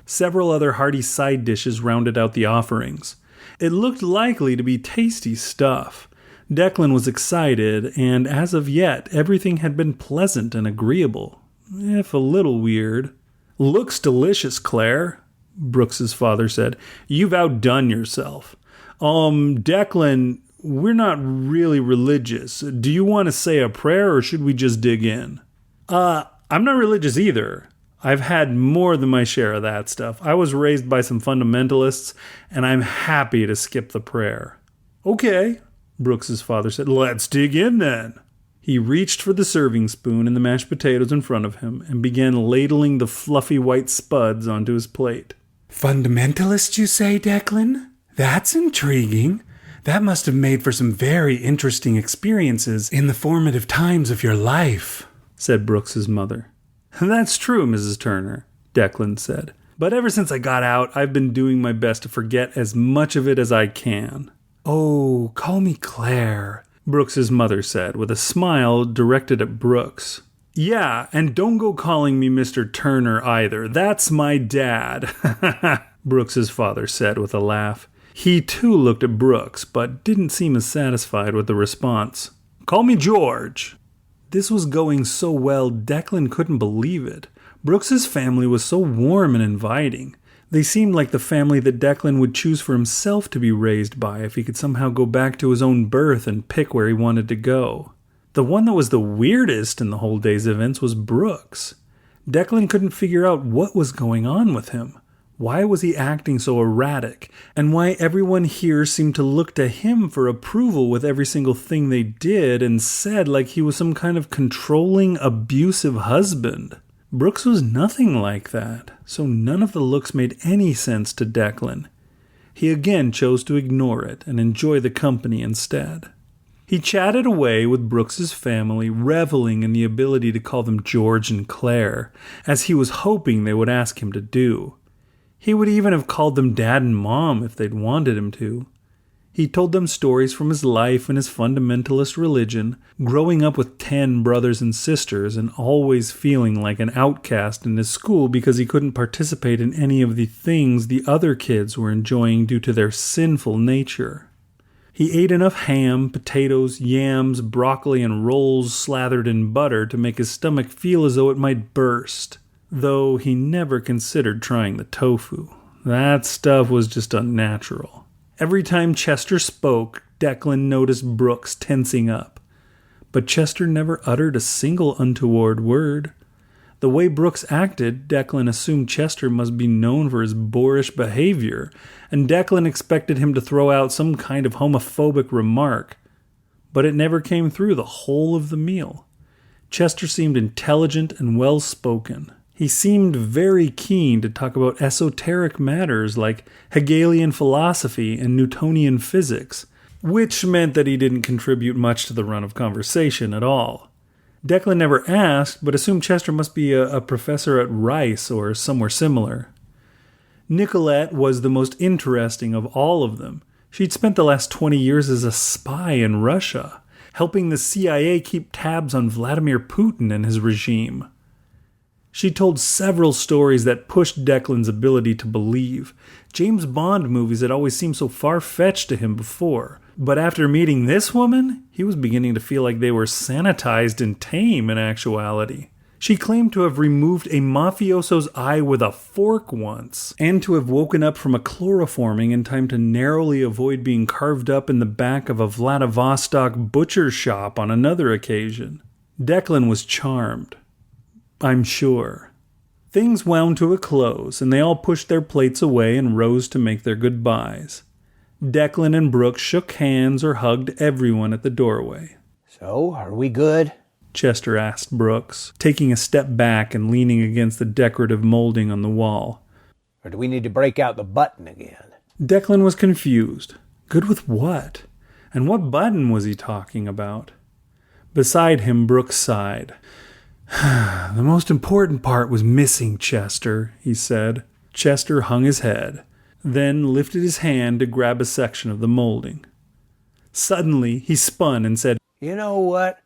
Several other hearty side dishes rounded out the offerings. It looked likely to be tasty stuff. Declan was excited, and as of yet, everything had been pleasant and agreeable, if a little weird. "Looks delicious, Claire," Brooks's father said. "You've outdone yourself. Declan, we're not really religious. Do you want to say a prayer, or should we just dig in?" I'm not religious either. I've had more than my share of that stuff. I was raised by some fundamentalists, and I'm happy to skip the prayer." "Okay," Brooks's father said. "Let's dig in then." He reached for the serving spoon and the mashed potatoes in front of him and began ladling the fluffy white spuds onto his plate. "Fundamentalists, you say, Declan? That's intriguing. That must have made for some very interesting experiences in the formative times of your life," said Brooks's mother. "That's true, Mrs. Turner," Declan said. "But ever since I got out, I've been doing my best to forget as much of it as I can." "Oh, call me Claire," Brooks's mother said, with a smile directed at Brooks. "Yeah, and don't go calling me Mr. Turner either. That's my dad," Brooks's father said with a laugh. He too looked at Brooks, but didn't seem as satisfied with the response. "Call me George." This was going so well, Declan couldn't believe it. Brooks's family was so warm and inviting. They seemed like the family that Declan would choose for himself to be raised by if he could somehow go back to his own birth and pick where he wanted to go. The one that was the weirdest in the whole day's events was Brooks. Declan couldn't figure out what was going on with him. Why was he acting so erratic? And why everyone here seemed to look to him for approval with every single thing they did and said, like he was some kind of controlling, abusive husband. Brooks was nothing like that, so none of the looks made any sense to Declan. He again chose to ignore it and enjoy the company instead. He chatted away with Brooks's family, reveling in the ability to call them George and Claire, as he was hoping they would ask him to do. He would even have called them Dad and Mom if they'd wanted him to. He told them stories from his life and his fundamentalist religion, growing up with 10 brothers and sisters and always feeling like an outcast in his school because he couldn't participate in any of the things the other kids were enjoying due to their sinful nature. He ate enough ham, potatoes, yams, broccoli, and rolls slathered in butter to make his stomach feel as though it might burst. Though he never considered trying the tofu. That stuff was just unnatural. Every time Chester spoke, Declan noticed Brooks tensing up. But Chester never uttered a single untoward word. The way Brooks acted, Declan assumed Chester must be known for his boorish behavior, and Declan expected him to throw out some kind of homophobic remark. But it never came through the whole of the meal. Chester seemed intelligent and well-spoken. He seemed very keen to talk about esoteric matters like Hegelian philosophy and Newtonian physics, which meant that he didn't contribute much to the run of conversation at all. Declan never asked, but assumed Chester must be a professor at Rice or somewhere similar. Nicolette was the most interesting of all of them. She'd spent the last 20 years as a spy in Russia, helping the CIA keep tabs on Vladimir Putin and his regime. She told several stories that pushed Declan's ability to believe. James Bond movies had always seemed so far-fetched to him before. But after meeting this woman, he was beginning to feel like they were sanitized and tame in actuality. She claimed to have removed a mafioso's eye with a fork once, and to have woken up from a chloroforming in time to narrowly avoid being carved up in the back of a Vladivostok butcher shop on another occasion. Declan was charmed, I'm sure. Things wound to a close, and they all pushed their plates away and rose to make their goodbyes. Declan and Brooks shook hands or hugged everyone at the doorway. So, are we good? Chester asked Brooks, taking a step back and leaning against the decorative molding on the wall. Or do we need to break out the button again? Declan was confused. Good with what? And what button was he talking about? Beside him, Brooks sighed. The most important part was missing, Chester, he said. Chester hung his head, then lifted his hand to grab a section of the molding. Suddenly, he spun and said, You know what?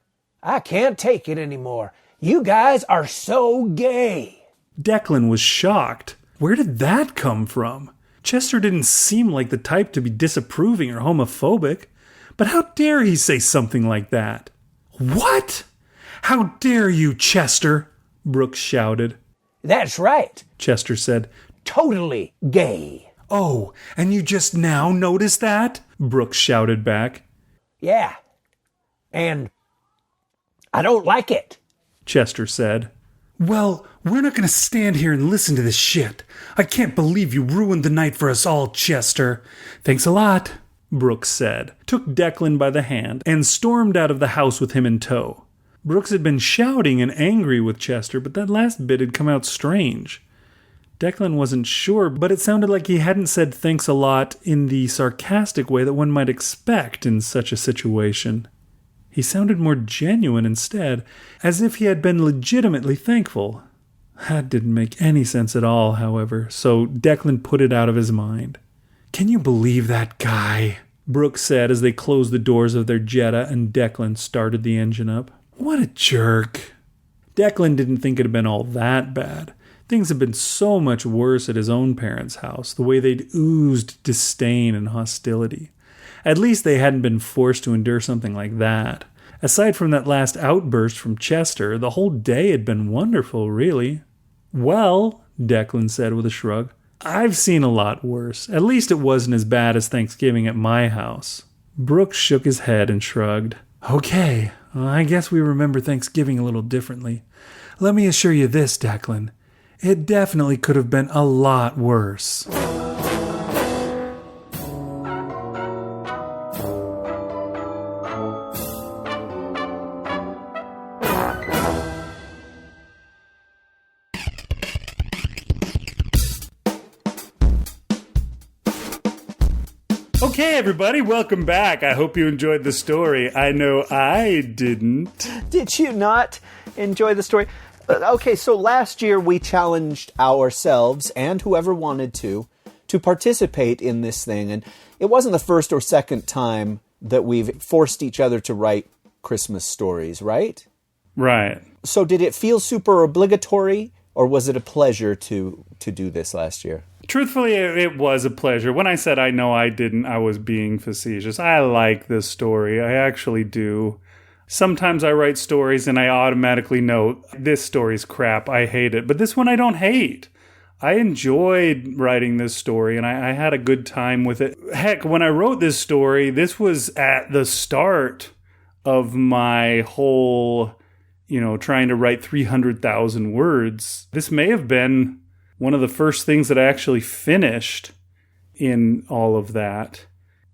I can't take it anymore. You guys are so gay. Declan was shocked. Where did that come from? Chester didn't seem like the type to be disapproving or homophobic. But how dare he say something like that? What? How dare you, Chester? Brooks shouted. That's right. Chester said. Totally gay. Oh, and you just now noticed that? Brooks shouted back. Yeah. And I don't like it, Chester said. Well, we're not going to stand here and listen to this shit. I can't believe you ruined the night for us all, Chester. Thanks a lot, Brooks said, took Declan by the hand, and stormed out of the house with him in tow. Brooks had been shouting and angry with Chester, but that last bit had come out strange. Declan wasn't sure, but it sounded like he hadn't said thanks a lot in the sarcastic way that one might expect in such a situation. He sounded more genuine instead, as if he had been legitimately thankful. That didn't make any sense at all, however, so Declan put it out of his mind. Can you believe that guy? Brooks said as they closed the doors of their Jetta and Declan started the engine up. What a jerk. Declan didn't think it had been all that bad. Things had been so much worse at his own parents' house, the way they'd oozed disdain and hostility. At least they hadn't been forced to endure something like that. Aside from that last outburst from Chester, the whole day had been wonderful, really. Well, Declan said with a shrug, I've seen a lot worse. At least it wasn't as bad as Thanksgiving at my house. Brooks shook his head and shrugged. Okay, I guess we remember Thanksgiving a little differently. Let me assure you this, Declan. It definitely could have been a lot worse. Okay, everybody, welcome back. I hope you enjoyed the story. I know I didn't. Did you not enjoy the story? Okay, so last year we challenged ourselves and whoever wanted to participate in this thing. And it wasn't the first or second time that we've forced each other to write Christmas stories, right? Right. So did it feel super obligatory, or was it a pleasure to do this last year? Truthfully, it was a pleasure. When I said I know I didn't, I was being facetious. I like this story. I actually do. Sometimes I write stories and I automatically know this story's crap. I hate it. But this one I don't hate. I enjoyed writing this story and I had a good time with it. Heck, when I wrote this story, this was at the start of my whole, trying to write 300,000 words. This may have been one of the first things that I actually finished in all of that.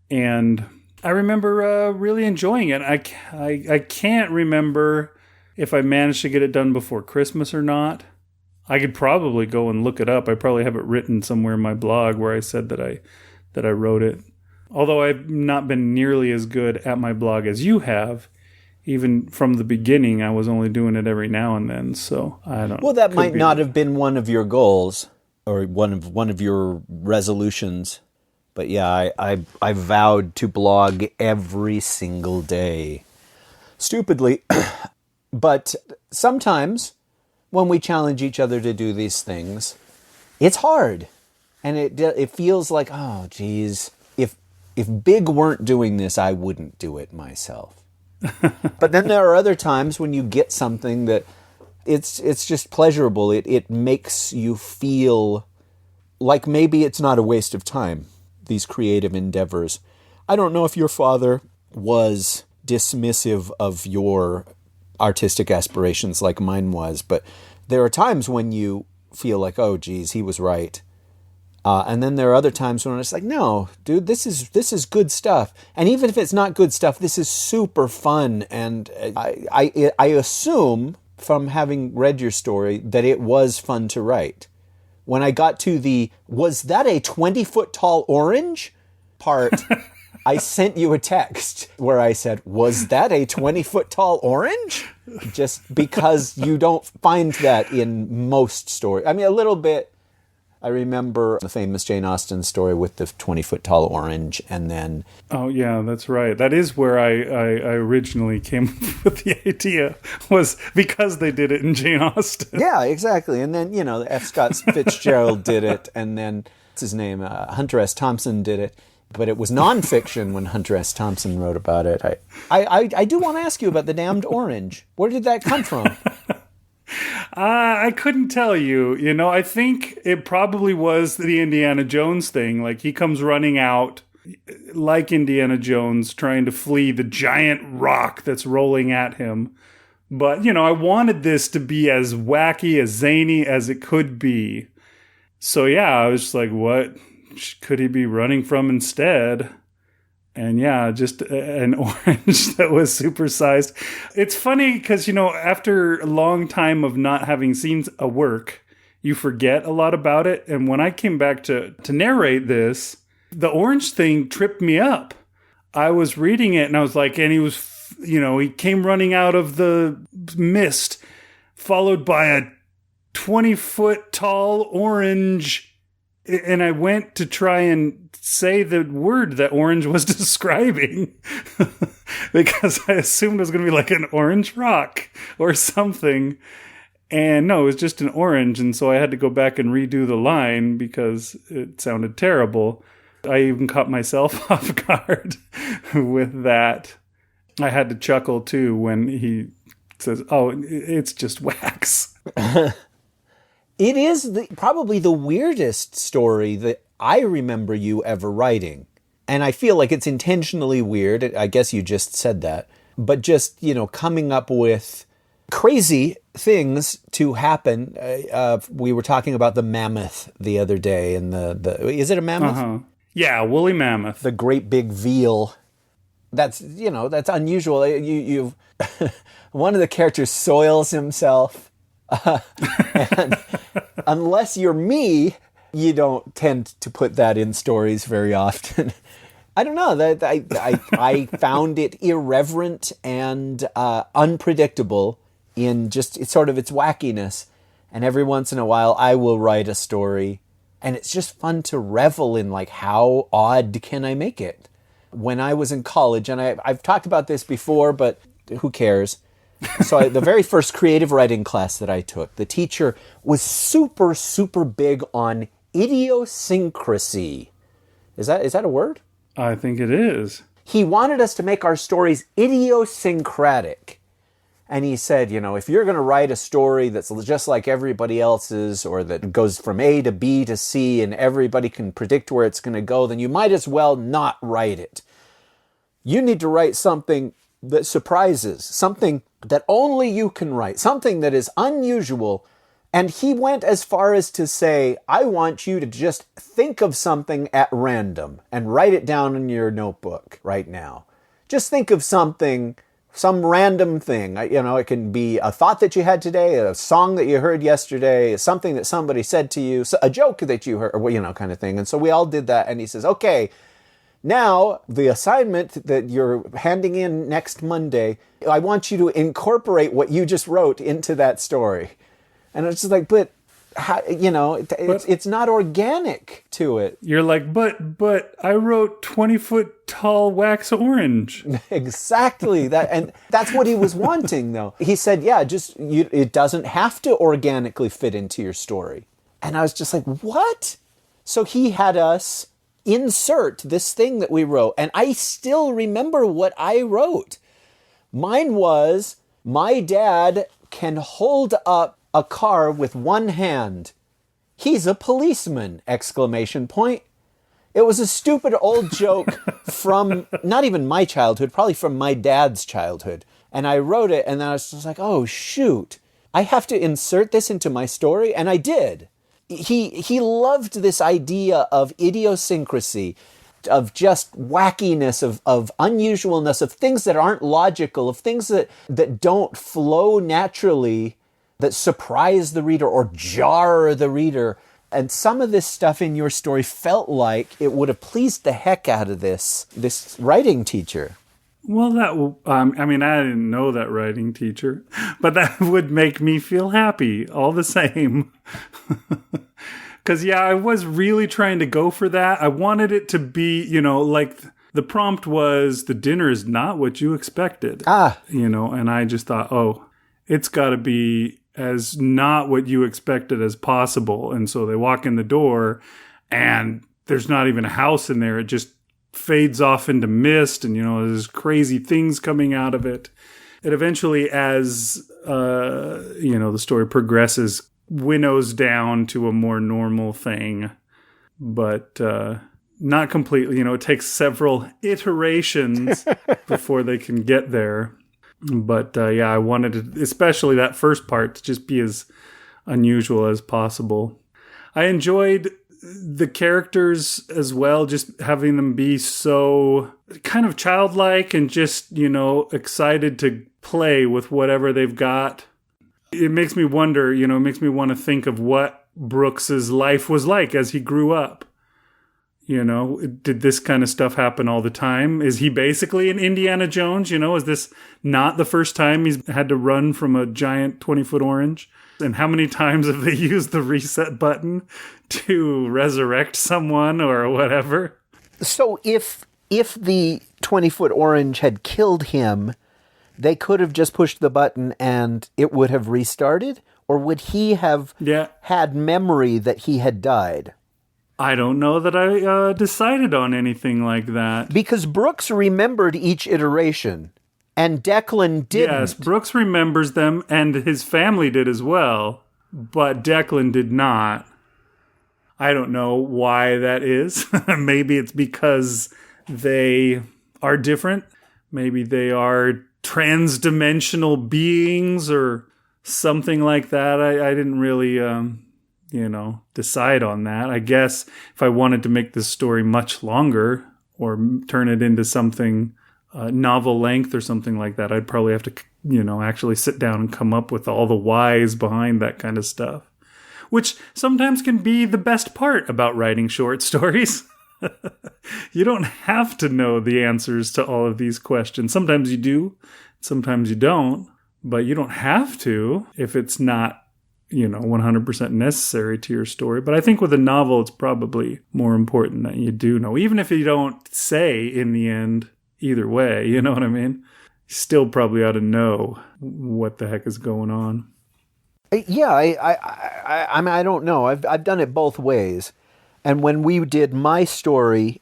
And I remember really enjoying it. I can't remember if I managed to get it done before Christmas or not. I could probably go and look it up. I probably have it written somewhere in my blog where I said that I wrote it. Although I've not been nearly as good at my blog as you have. Even from the beginning, I was only doing it every now and then, so I don't know. Well, that might not have been one of your goals or one of your resolutions. But yeah, I vowed to blog every single day. Stupidly. But sometimes when we challenge each other to do these things, it's hard. And it feels like, oh, geez, if Big weren't doing this, I wouldn't do it myself. But then there are other times when you get something that It's just pleasurable. It makes you feel like maybe it's not a waste of time, these creative endeavors. I don't know if your father was dismissive of your artistic aspirations like mine was, but there are times when you feel like, oh, geez, he was right. And then there are other times when it's like, no, dude, this is good stuff. And even if it's not good stuff, this is super fun. And I assume from having read your story that it was fun to write. When I got to was that a 20-foot tall orange part, I sent you a text where I said, was that a 20-foot tall orange? Just because you don't find that in most stories. I mean, a little bit. I remember the famous Jane Austen story with the 20-foot tall orange, and then... Oh, yeah, that's right. That is where I originally came up with the idea, was because they did it in Jane Austen. Yeah, exactly. And then, F. Scott Fitzgerald did it, and then, what's his name? Hunter S. Thompson did it. But it was nonfiction when Hunter S. Thompson wrote about it. I do want to ask you about the damned orange. Where did that come from? I couldn't tell you. I think it probably was the Indiana Jones thing. Like, he comes running out like Indiana Jones, trying to flee the giant rock that's rolling at him. But, I wanted this to be as wacky, as zany as it could be. So, yeah, I was just like, what could he be running from instead? And yeah, just an orange that was supersized. It's funny because, after a long time of not having seen a work, you forget a lot about it. And when I came back to narrate this, the orange thing tripped me up. I was reading it and I was like, and he was, he came running out of the mist, followed by a 20-foot tall orange. And I went to try and say the word that orange was describing because I assumed it was going to be like an orange rock or something. And no, it was just an orange. And so I had to go back and redo the line because it sounded terrible. I even caught myself off guard with that. I had to chuckle too when he says, oh, it's just wax. It is probably the weirdest story that I remember you ever writing. And I feel like it's intentionally weird. I guess you just said that. But just, coming up with crazy things to happen. We were talking about the mammoth the other day. And is it a mammoth? Uh-huh. Yeah, woolly mammoth. The great big veal. That's unusual. You've one of the characters soils himself. And unless you're me, you don't tend to put that in stories very often. I don't know. That I found it irreverent and unpredictable in just sort of its wackiness. And every once in a while, I will write a story, and it's just fun to revel in, like, how odd can I make it? When I was in college, and I've talked about this before, but who cares? So the very first creative writing class that I took, the teacher was super, super big on idiosyncrasy. Is that a word? I think it is. He wanted us to make our stories idiosyncratic. And he said, if you're going to write a story that's just like everybody else's, or that goes from A to B to C and everybody can predict where it's going to go, then you might as well not write it. You need to write something that surprises, something that only you can write, something that is unusual. And he went as far as to say, I want you to just think of something at random and write it down in your notebook right now. Just think of something, some random thing. It can be a thought that you had today, a song that you heard yesterday, something that somebody said to you, a joke that you heard, or, kind of thing. And so we all did that. And he says, okay, now, the assignment that you're handing in next Monday, I want you to incorporate what you just wrote into that story. And it's just like, but, how, it's not organic to it. You're like, but I wrote 20-foot tall wax orange. Exactly. And that's what he was wanting, though. He said, yeah, it doesn't have to organically fit into your story. And I was just like, what? So he had us insert this thing that we wrote. And I still remember what I wrote. Mine was, my dad can hold up a car with one hand. He's a policeman! Exclamation point. It was a stupid old joke from not even my childhood, probably from my dad's childhood. And I wrote it, and then I was just like, oh, shoot. I have to insert this into my story, and I did. He loved this idea of idiosyncrasy, of just wackiness, of unusualness, of things that aren't logical, of things that don't flow naturally, that surprise the reader or jar the reader. And some of this stuff in your story felt like it would have pleased the heck out of this writing teacher. Well, I didn't know that writing teacher, but that would make me feel happy all the same. Because, I was really trying to go for that. I wanted it to be, like the prompt was, the dinner is not what you expected. And I just thought, oh, it's got to be as not what you expected as possible. And so they walk in the door and there's not even a house in there. It just fades off into mist and, there's crazy things coming out of it. It eventually, as, the story progresses, winnows down to a more normal thing, but not completely. It takes several iterations before they can get there. But I wanted it, especially that first part, to just be as unusual as possible. I enjoyed the characters as well, just having them be so kind of childlike and just, excited to play with whatever they've got. It makes me wonder, it makes me want to think of what Brooks's life was like as he grew up. Did this kind of stuff happen all the time? Is he basically an Indiana Jones? Is this not the first time he's had to run from a giant 20-foot orange? And how many times have they used the reset button to resurrect someone or whatever? So if the 20-foot orange had killed him, they could have just pushed the button and it would have restarted? Or would he have had memory that he had died? I don't know that I decided on anything like that. Because Brooks remembered each iteration, and Declan didn't. Yes, Brooks remembers them, and his family did as well, but Declan did not. I don't know why that is. Maybe it's because they are different. Maybe they are trans-dimensional beings or something like that. I didn't really... decide on that. I guess if I wanted to make this story much longer or turn it into something novel length or something like that, I'd probably have to, actually sit down and come up with all the whys behind that kind of stuff, which sometimes can be the best part about writing short stories. You don't have to know the answers to all of these questions. Sometimes you do, sometimes you don't, but you don't have to if it's not 100% necessary to your story. But I think with a novel, it's probably more important that you do know, even if you don't say in the end, either way, you know what I mean? You still probably ought to know what the heck is going on. Yeah, I mean, I don't know. I've done it both ways. And when we did my story,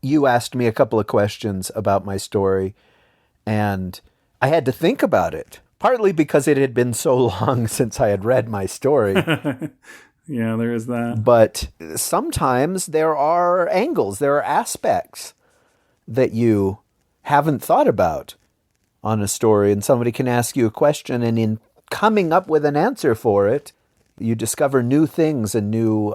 you asked me a couple of questions about my story, and I had to think about it. Partly because it had been so long since I had read my story. Yeah, there is that. But sometimes there are angles, there are aspects that you haven't thought about on a story, and somebody can ask you a question, and in coming up with an answer for it, you discover new things and new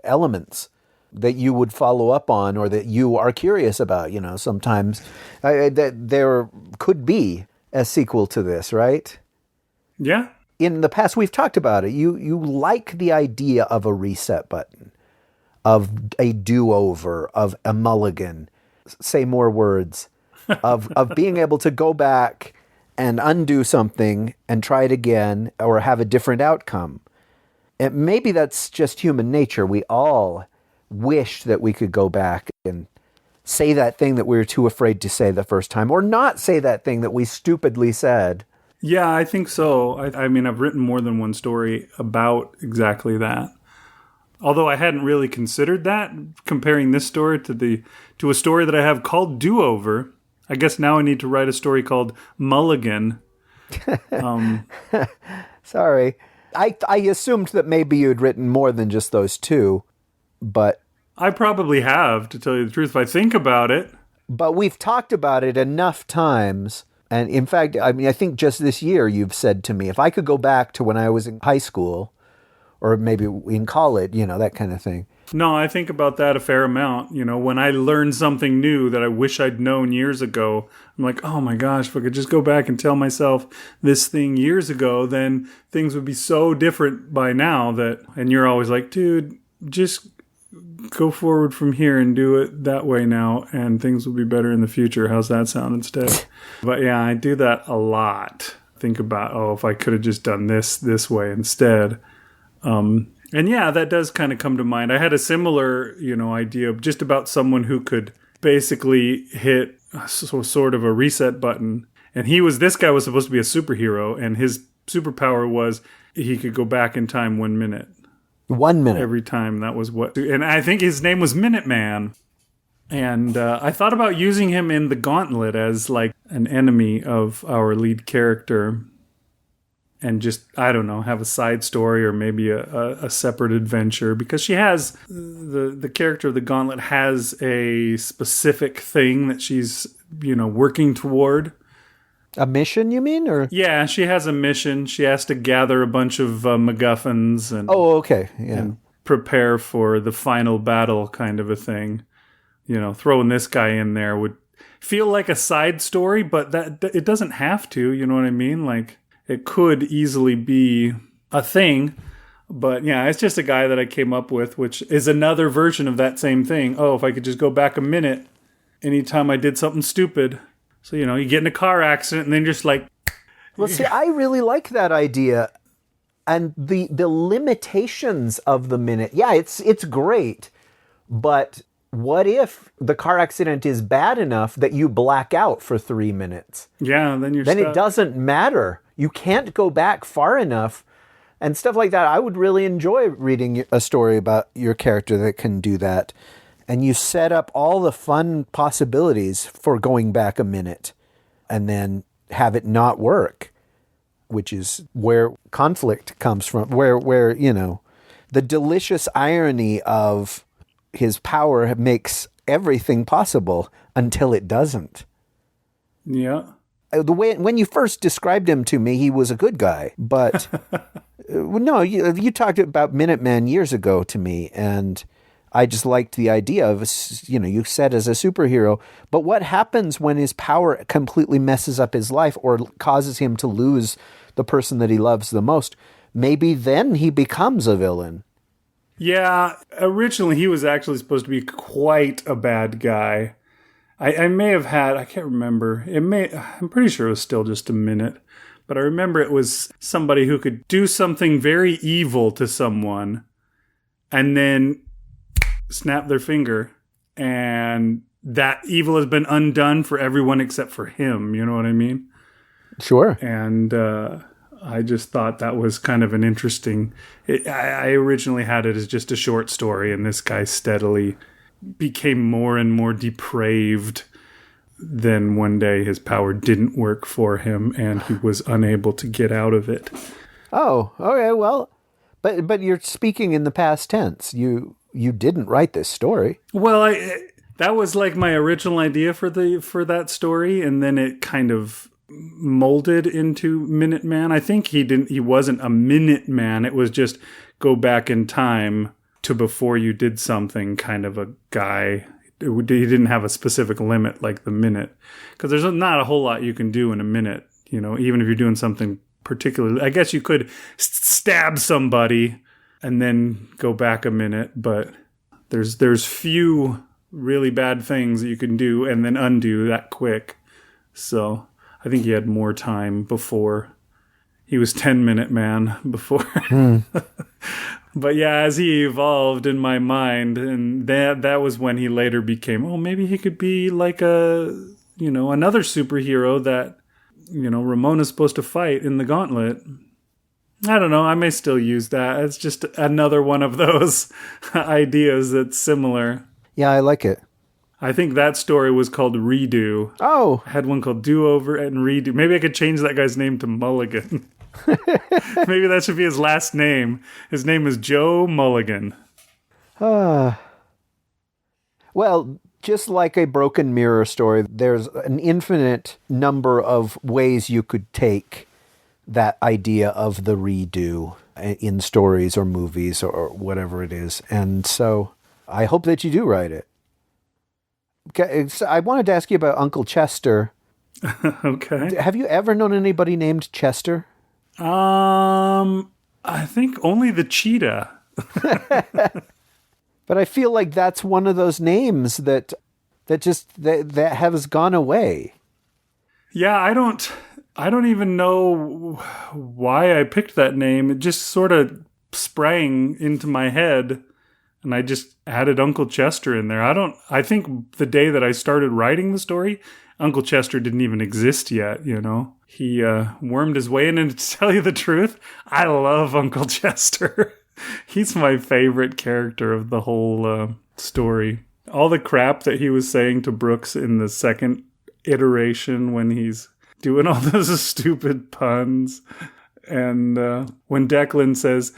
elements that you would follow up on or that you are curious about. Sometimes that there could be a sequel to this, right? Yeah. In the past, we've talked about it. You like the idea of a reset button, of a do-over, of a mulligan. Say more words. Of being able to go back and undo something and try it again or have a different outcome. And maybe that's just human nature. We all wish that we could go back and say that thing that we were too afraid to say the first time, or not say that thing that we stupidly said. Yeah, I think so. I mean, I've written more than one story about exactly that. Although I hadn't really considered that, comparing this story to a story that I have called Do-Over. I guess now I need to write a story called Mulligan, Sorry. I assumed that maybe you'd written more than just those two, but I probably have, to tell you the truth, if I think about it. But we've talked about it enough times. And in fact, I mean, I think just this year you've said to me, if I could go back to when I was in high school or maybe in college, that kind of thing. No, I think about that a fair amount. When I learn something new that I wish I'd known years ago, I'm like, oh my gosh, if I could just go back and tell myself this thing years ago, then things would be so different by now and you're always like, dude, just go forward from here and do it that way now, and things will be better in the future. How's that sound instead? But yeah, I do that a lot. Think about, if I could have just done this way instead. And yeah, that does kind of come to mind. I had a similar, idea just about someone who could basically hit sort of a reset button. And this guy was supposed to be a superhero, and his superpower was he could go back in time 1 minute. 1 minute. Every time. That was and I think his name was Minuteman. And I thought about using him in the Gauntlet as like an enemy of our lead character. And just, I don't know, have a side story or maybe a separate adventure. Because she has, the character of the Gauntlet has a specific thing that she's, working toward. A mission, you mean? Or yeah, she has a mission. She has to gather a bunch of MacGuffins and okay, yeah, and prepare for the final battle, kind of a thing. Throwing this guy in there would feel like a side story, but that it doesn't have to. You know what I mean? Like it could easily be a thing, but yeah, it's just a guy that I came up with, which is another version of that same thing. Oh, if I could just go back a minute, anytime I did something stupid. So, you get in a car accident and then just like... Well, see, I really like that idea. And the limitations of the minute. Yeah, it's great. But what if the car accident is bad enough that you black out for 3 minutes? Yeah, then stuck. It doesn't matter. You can't go back far enough and stuff like that. I would really enjoy reading a story about your character that can do that. And you set up all the fun possibilities for going back a minute and then have it not work, which is where conflict comes from, where the delicious irony of his power makes everything possible until it doesn't. Yeah. The way when you first described him to me, he was a good guy, but no, you talked about Minuteman years ago to me, and I just liked the idea of, you said as a superhero, but what happens when his power completely messes up his life or causes him to lose the person that he loves the most? Maybe then he becomes a villain. Yeah, originally he was actually supposed to be quite a bad guy. I may have had, I can't remember. I'm pretty sure it was still just a minute, but I remember it was somebody who could do something very evil to someone and then snap their finger, and that evil has been undone for everyone except for him. You know what I mean? Sure. And I just thought that was kind of an interesting... I originally had it as just a short story, and this guy steadily became more and more depraved. Then one day his power didn't work for him, and he was unable to get out of it. Oh, okay, well, but you're speaking in the past tense. You didn't write this story. Well, that was like my original idea for that story, and then it kind of molded into Minuteman. I think he wasn't a Minuteman. It was just go back in time to before you did something kind of a guy. He didn't have a specific limit like the minute, because there's not a whole lot you can do in a minute. Even if you're doing something particularly, I guess you could stab somebody and then go back a minute, but there's few really bad things that you can do and then undo that quick. So I think he had more time before. He was 10-minute man before. But yeah, as he evolved in my mind, and that was when he later became, maybe he could be like another superhero that, Ramona's supposed to fight in the Gauntlet. I don't know. I may still use that. It's just another one of those ideas that's similar. Yeah, I like it. I think that story was called Redo. Oh, I had one called Do Over and Redo. Maybe I could change that guy's name to Mulligan. Maybe that should be his last name. His name is Joe Mulligan. well, just like a broken mirror story, there's an infinite number of ways you could take that idea of the redo in stories or movies or whatever it is. And so I hope that you do write it. Okay, so I wanted to ask you about Uncle Chester. Okay. Have you ever known anybody named Chester? I think only the cheetah. But I feel like that's one of those names that has gone away. Yeah, I don't even know why I picked that name. It just sort of sprang into my head, and I just added Uncle Chester in there. I think the day that I started writing the story, Uncle Chester didn't even exist yet, you know. He wormed his way in, and to tell you the truth, I love Uncle Chester. He's my favorite character of the whole story. All the crap that he was saying to Brooks in the second iteration when he's doing all those stupid puns. And when Declan says,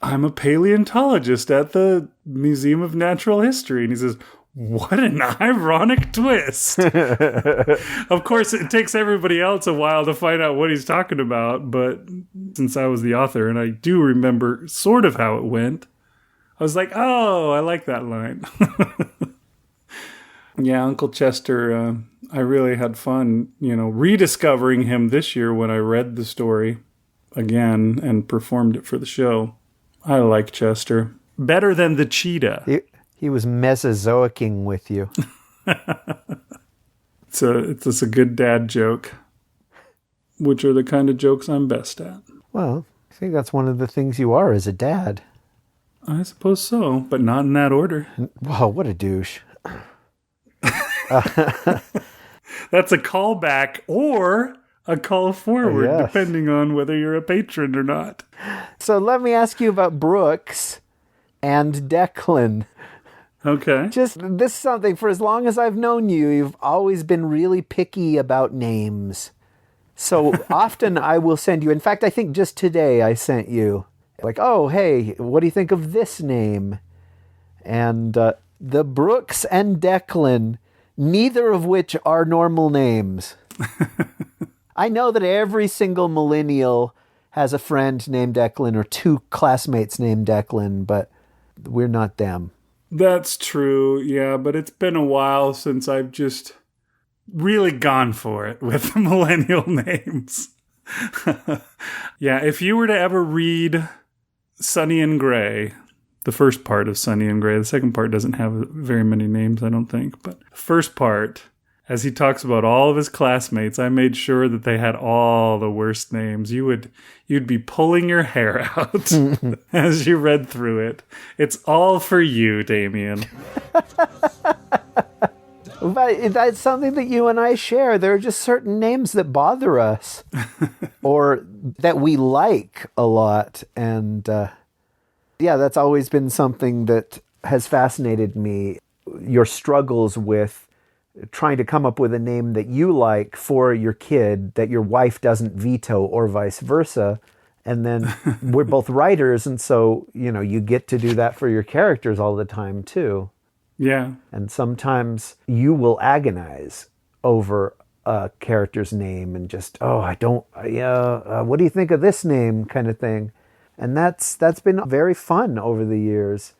I'm a paleontologist at the Museum of Natural History. And he says, what an ironic twist. Of course, it takes everybody else a while to find out what he's talking about. But since I was the author and I do remember sort of how it went, I was like, oh, I like that line. Yeah, Uncle Chester, I really had fun, rediscovering him this year when I read the story again and performed it for the show. I like Chester. Better than the cheetah. He was Mesozoicing with you. It's a good dad joke, which are the kind of jokes I'm best at. Well, I think that's one of the things you are as a dad. I suppose so, but not in that order. Wow, what a douche. That's a callback or a call forward, yes, depending on whether you're a patron or not. So let me ask you about Brooks and Declan. Okay. This is something, for as long as I've known you, you've always been really picky about names. So often I will send you, in fact, I think just today I sent you, like, oh, hey, what do you think of this name? And the Brooks and Declan, neither of which are normal names. I know that every single millennial has a friend named Declan or two classmates named Declan, but we're not them. That's true, yeah, but it's been a while since I've just really gone for it with the millennial names. Yeah, if you were to ever read Sonny and Gray, the first part of Sonny and Gray, the second part doesn't have very many names, I don't think, but the first part, as he talks about all of his classmates, I made sure that they had all the worst names. You'd be pulling your hair out as you read through it. It's all for you, Damien. But that's something that you and I share. There are just certain names that bother us or that we like a lot. And yeah, that's always been something that has fascinated me. Your struggles with trying to come up with a name that you like for your kid that your wife doesn't veto or vice versa. And then we're both writers. And so, you get to do that for your characters all the time too. Yeah. And sometimes you will agonize over a character's name and just, what do you think of this name kind of thing. And that's been very fun over the years.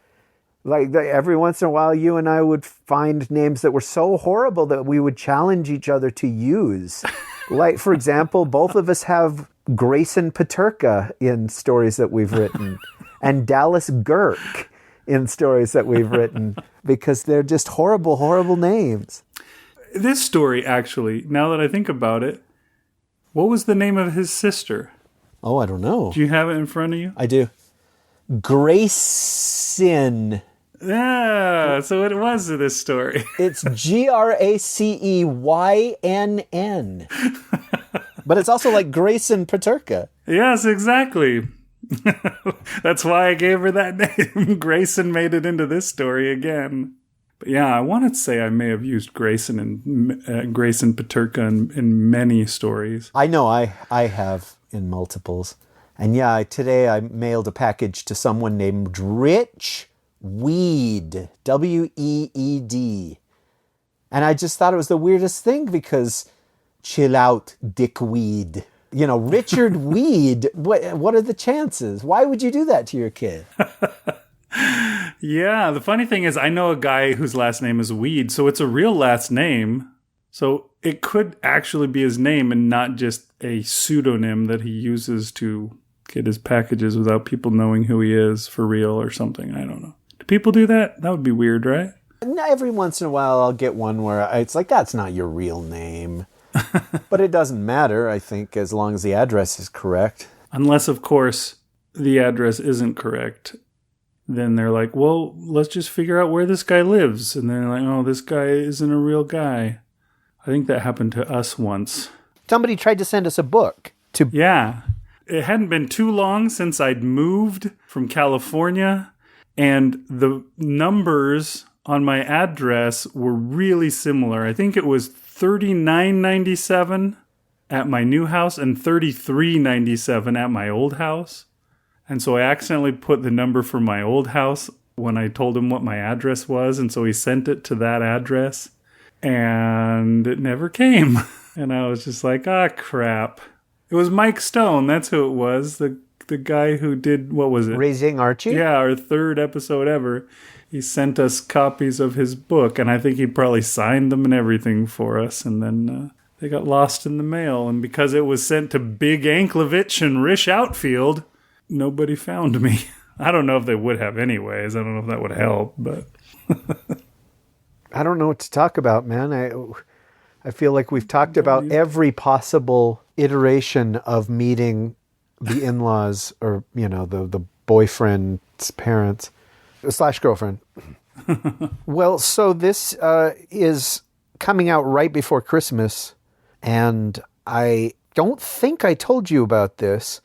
Like every once in a while, you and I would find names that were so horrible that we would challenge each other to use. Like, for example, both of us have Grayson Paterka in stories that we've written and Dallas Girk in stories that we've written because they're just horrible, horrible names. This story, actually, now that I think about it, what was the name of his sister? Oh, I don't know. Do you have it in front of you? I do. Grayson. Yeah, so it was this story. It's Graceyynn. But it's also like Grayson Paterka. Yes, exactly. That's why I gave her that name. Grayson made it into this story again. But yeah, I want to say I may have used Grayson and Grayson Paterka in many stories. I know I have in multiples. And yeah, today I mailed a package to someone named Rich Weed, Weed. And I just thought it was the weirdest thing because chill out, dickweed. You know, Richard Weed, what are the chances? Why would you do that to your kid? Yeah, the funny thing is I know a guy whose last name is Weed, so it's a real last name. So it could actually be his name and not just a pseudonym that he uses to get his packages without people knowing who he is for real or something. I don't know. Do people do that? That would be weird, right? Every once in a while I'll get one where it's like, that's not your real name. But it doesn't matter, I think, as long as the address is correct. Unless, of course, the address isn't correct. Then they're like, well, let's just figure out where this guy lives. And they're like, oh, this guy isn't a real guy. I think that happened to us once. Somebody tried to send us a book. Yeah. It hadn't been too long since I'd moved from California, and the numbers on my address were really similar. I think it was 3997 at my new house and 3397 at my old house. And so I accidentally put the number for my old house when I told him what my address was. And so he sent it to that address and it never came. And I was just like, crap. It was Mike Stone. That's who it was. The guy who did, what was it? Raising Archie? Yeah, our third episode ever. He sent us copies of his book. And I think he probably signed them and everything for us. And then they got lost in the mail. And because it was sent to Big Anklevich and Rish Outfield, nobody found me. I don't know if they would have anyways. I don't know if that would help, but I don't know what to talk about, man. I feel like we've talked about every possible iteration of meeting the in-laws or, you know, the boyfriend's parents / girlfriend. Well, so this is coming out right before Christmas, and I don't think I told you about this,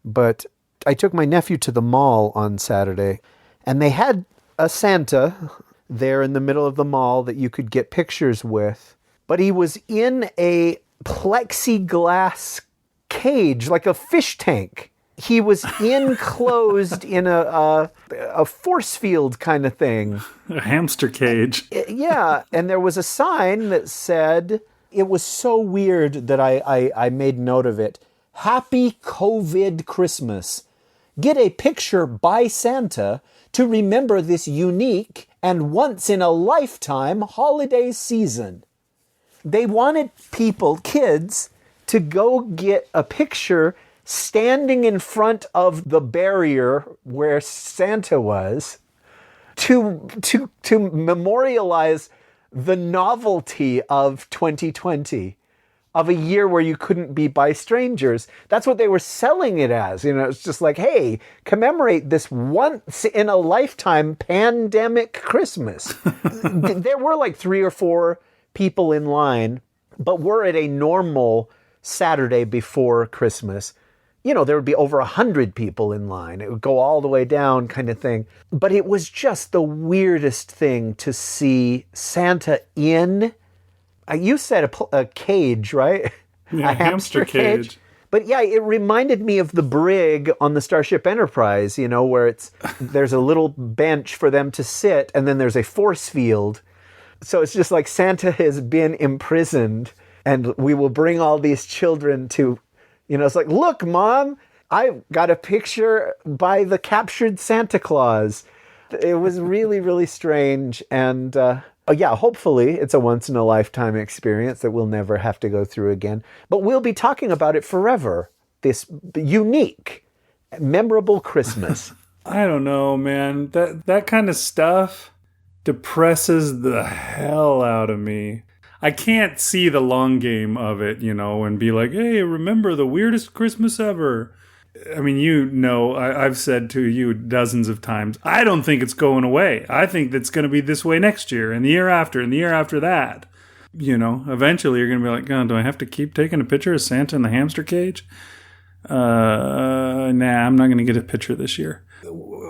but I took my nephew to the mall on Saturday, and they had a Santa there in the middle of the mall that you could get pictures with, but he was in a plexiglass cage, like a fish tank. He was enclosed in a force field kind of thing. A hamster cage. Yeah, and there was a sign that said, it was so weird that I made note of it, Happy COVID Christmas. Get a picture by Santa to remember this unique and once-in-a-lifetime holiday season. They wanted kids, to go get a picture standing in front of the barrier where Santa was to memorialize the novelty of 2020. Of a year where you couldn't be by strangers. That's what they were selling it as. You know, it's just like, hey, commemorate this once-in-a-lifetime pandemic Christmas. There were like 3 or 4 people in line, but we're at a normal Saturday before Christmas. You know, there would be over 100 people in line. It would go all the way down kind of thing. But it was just the weirdest thing to see Santa in... You said a cage, right? Yeah, a hamster cage. But yeah, it reminded me of the brig on the Starship Enterprise, you know, where there's a little bench for them to sit, and then there's a force field. So it's just like Santa has been imprisoned, and we will bring all these children to, you know, it's like, look, Mom, I got a picture by the captured Santa Claus. It was really, really strange, and... yeah, hopefully it's a once-in-a-lifetime experience that we'll never have to go through again. But we'll be talking about it forever. This unique, memorable Christmas. I don't know, man. That kind of stuff depresses the hell out of me. I can't see the long game of it, you know, and be like, hey, remember the weirdest Christmas ever. I mean, you know, I've said to you dozens of times, I don't think it's going away. I think it's going to be this way next year and the year after and the year after that. You know, eventually you're going to be like, oh, do I have to keep taking a picture of Santa in the hamster cage? Nah, I'm not going to get a picture this year.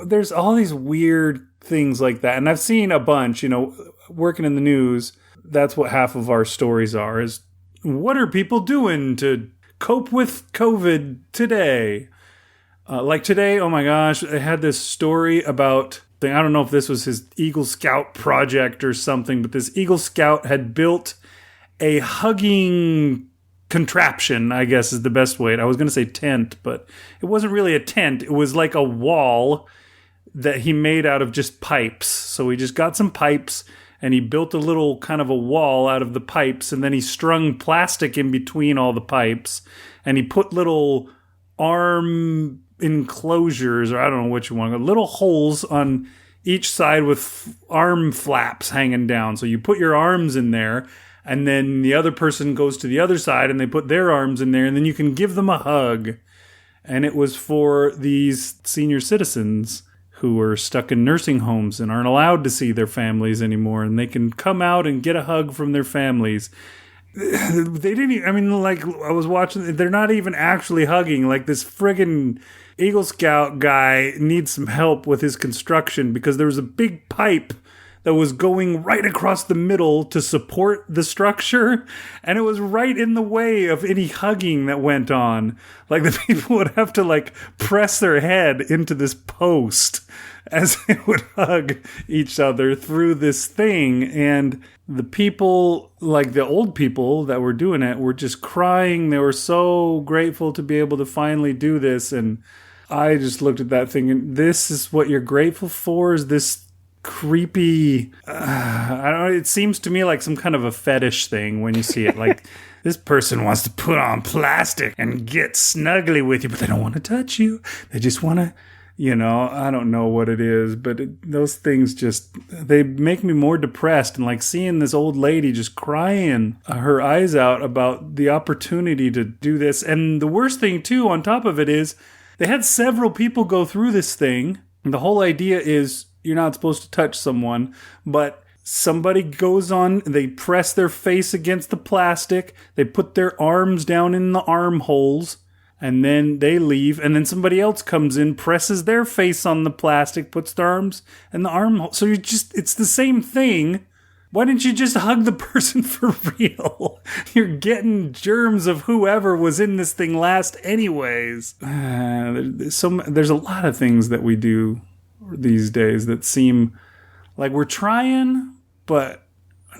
There's all these weird things like that. And I've seen a bunch, you know, working in the news, that's what half of our stories are, is what are people doing to cope with COVID today? Like today, oh my gosh, I had this story about, I don't know if this was his Eagle Scout project or something, but this Eagle Scout had built a hugging contraption, I guess is the best way. I was going to say tent, but it wasn't really a tent. It was like a wall that he made out of just pipes. So he just got some pipes and he built a little kind of a wall out of the pipes, and then he strung plastic in between all the pipes, and he put little arm enclosures, or I don't know what you want, little holes on each side with arm flaps hanging down. So you put your arms in there, and then the other person goes to the other side and they put their arms in there, and then you can give them a hug. And it was for these senior citizens who are stuck in nursing homes and aren't allowed to see their families anymore, and they can come out and get a hug from their families. They didn't, I mean, like, I was watching, they're not even actually hugging. Like, this friggin' Eagle Scout guy needs some help with his construction because there was a big pipe that was going right across the middle to support the structure, and it was right in the way of any hugging that went on. Like, the people would have to, like, press their head into this post as they would hug each other through this thing, and the people, like the old people that were doing it, were just crying. They were so grateful to be able to finally do this, and I just looked at that thing, and this is what you're grateful for? Is this creepy, I don't know, it seems to me like some kind of a fetish thing when you see it. Like, this person wants to put on plastic and get snuggly with you, but they don't want to touch you. They just want to, you know, I don't know what it is, but those things just, they make me more depressed. And like seeing this old lady just crying her eyes out about the opportunity to do this. And the worst thing too, on top of it, is they had several people go through this thing. And the whole idea is, you're not supposed to touch someone, but somebody goes on, they press their face against the plastic, they put their arms down in the armholes, and then they leave, and then somebody else comes in, presses their face on the plastic, puts their arms in the armhole. So it's the same thing. Why didn't you just hug the person for real? You're getting germs of whoever was in this thing last anyways. There's a lot of things that we do these days that seem like we're trying, but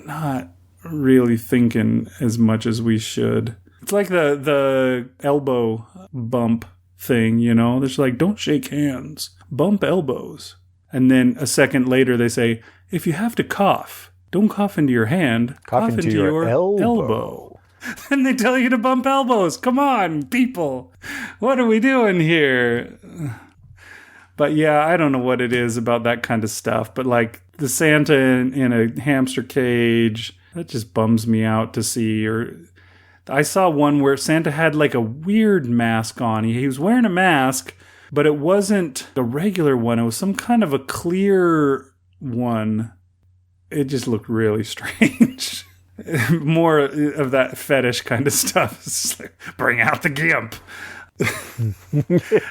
not really thinking as much as we should. It's like the elbow bump thing, you know? They're just like, don't shake hands, bump elbows. And then a second later they say, if you have to cough, don't cough into your hand, cough into your elbow. And they tell you to bump elbows. Come on, people. What are we doing here? But yeah, I don't know what it is about that kind of stuff. But like the Santa in a hamster cage, that just bums me out to see. Or I saw one where Santa had like a weird mask on. He was wearing a mask, but it wasn't a regular one. It was some kind of a clear one. It just looked really strange. More of that fetish kind of stuff. It's like, bring out the gimp.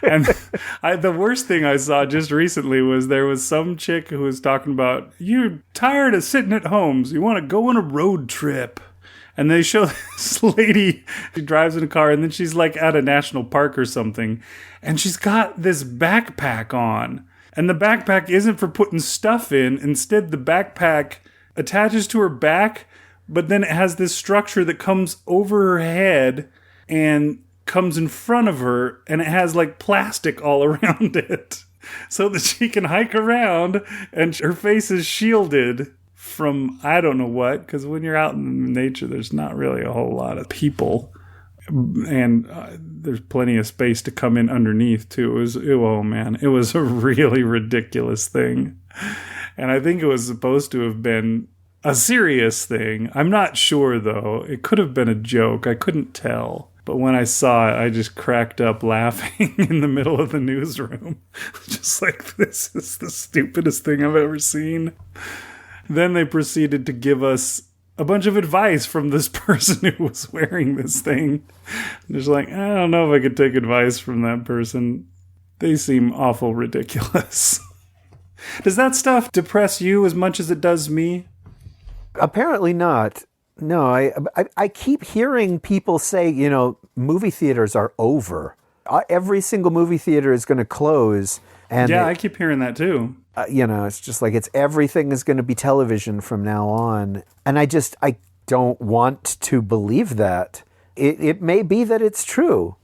And the worst thing I saw just recently was there was some chick who was talking about, you're tired of sitting at home, so you want to go on a road trip. And they show this lady, she drives in a car, and then she's like at a national park or something, and she's got this backpack on. And the backpack isn't for putting stuff in. Instead, the backpack attaches to her back, but then it has this structure that comes over her head and comes in front of her, and it has like plastic all around it so that she can hike around and her face is shielded from I don't know what, because when you're out in nature there's not really a whole lot of people, and there's plenty of space to come in underneath too. It was a really ridiculous thing, and I think it was supposed to have been a serious thing. I'm not sure though. It could have been a joke. I couldn't tell. But when I saw it, I just cracked up laughing in the middle of the newsroom. Just like, this is the stupidest thing I've ever seen. Then they proceeded to give us a bunch of advice from this person who was wearing this thing. Just like, I don't know if I could take advice from that person. They seem awful ridiculous. Does that stuff depress you as much as it does me? Apparently not. No, I keep hearing people say, movie theaters are over. Every single movie theater is going to close. And yeah, I keep hearing that too. It's just like everything is going to be television from now on. And I don't want to believe that. It may be that it's true.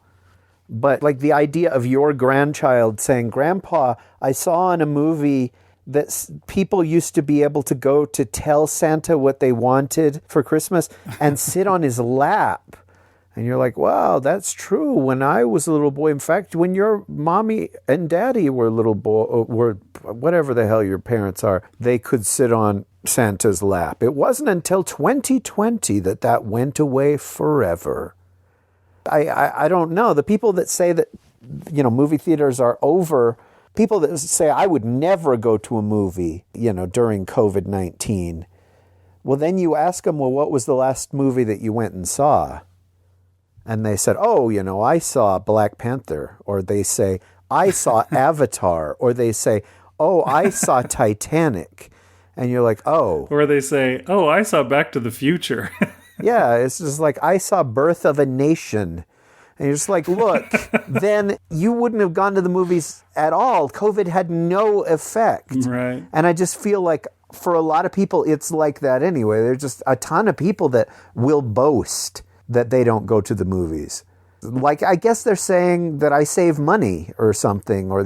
But like the idea of your grandchild saying, Grandpa, I saw in a movie that people used to be able to go to tell Santa what they wanted for Christmas and sit on his lap. And you're like, wow, that's true. When I was a little boy, in fact, when your mommy and daddy were little boy, were whatever the hell your parents are, they could sit on Santa's lap. It wasn't until 2020 that went away forever. I don't know. The people that say that, movie theaters are over, people that say, I would never go to a movie, during COVID-19. Well, then you ask them, well, what was the last movie that you went and saw? And they said, oh, I saw Black Panther. Or they say, I saw Avatar. Or they say, oh, I saw Titanic. And you're like, oh. Or they say, oh, I saw Back to the Future. Yeah, it's just like, I saw Birth of a Nation. And you're just like, look, then you wouldn't have gone to the movies at all. COVID had no effect. Right. And I just feel like for a lot of people, it's like that anyway. There's just a ton of people that will boast that they don't go to the movies. Like, I guess they're saying that I save money or something, or,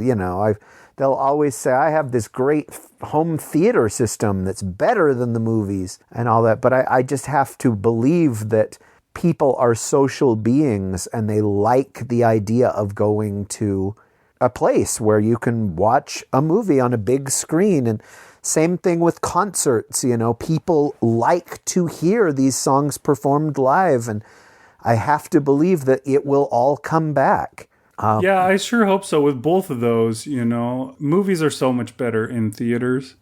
they'll always say, I have this great home theater system that's better than the movies and all that. But I just have to believe that people are social beings and they like the idea of going to a place where you can watch a movie on a big screen. And same thing with concerts, people like to hear these songs performed live. And I have to believe that it will all come back. Yeah, I sure hope so with both of those, Movies are so much better in theaters.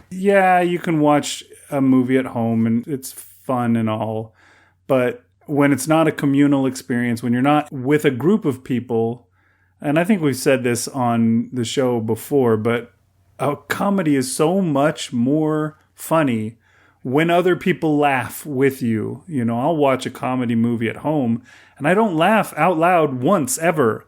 Yeah, you can watch a movie at home and it's fun and all. But when it's not a communal experience, when you're not with a group of people, and I think we've said this on the show before, but a comedy is so much more funny when other people laugh with you. I'll watch a comedy movie at home and I don't laugh out loud once ever.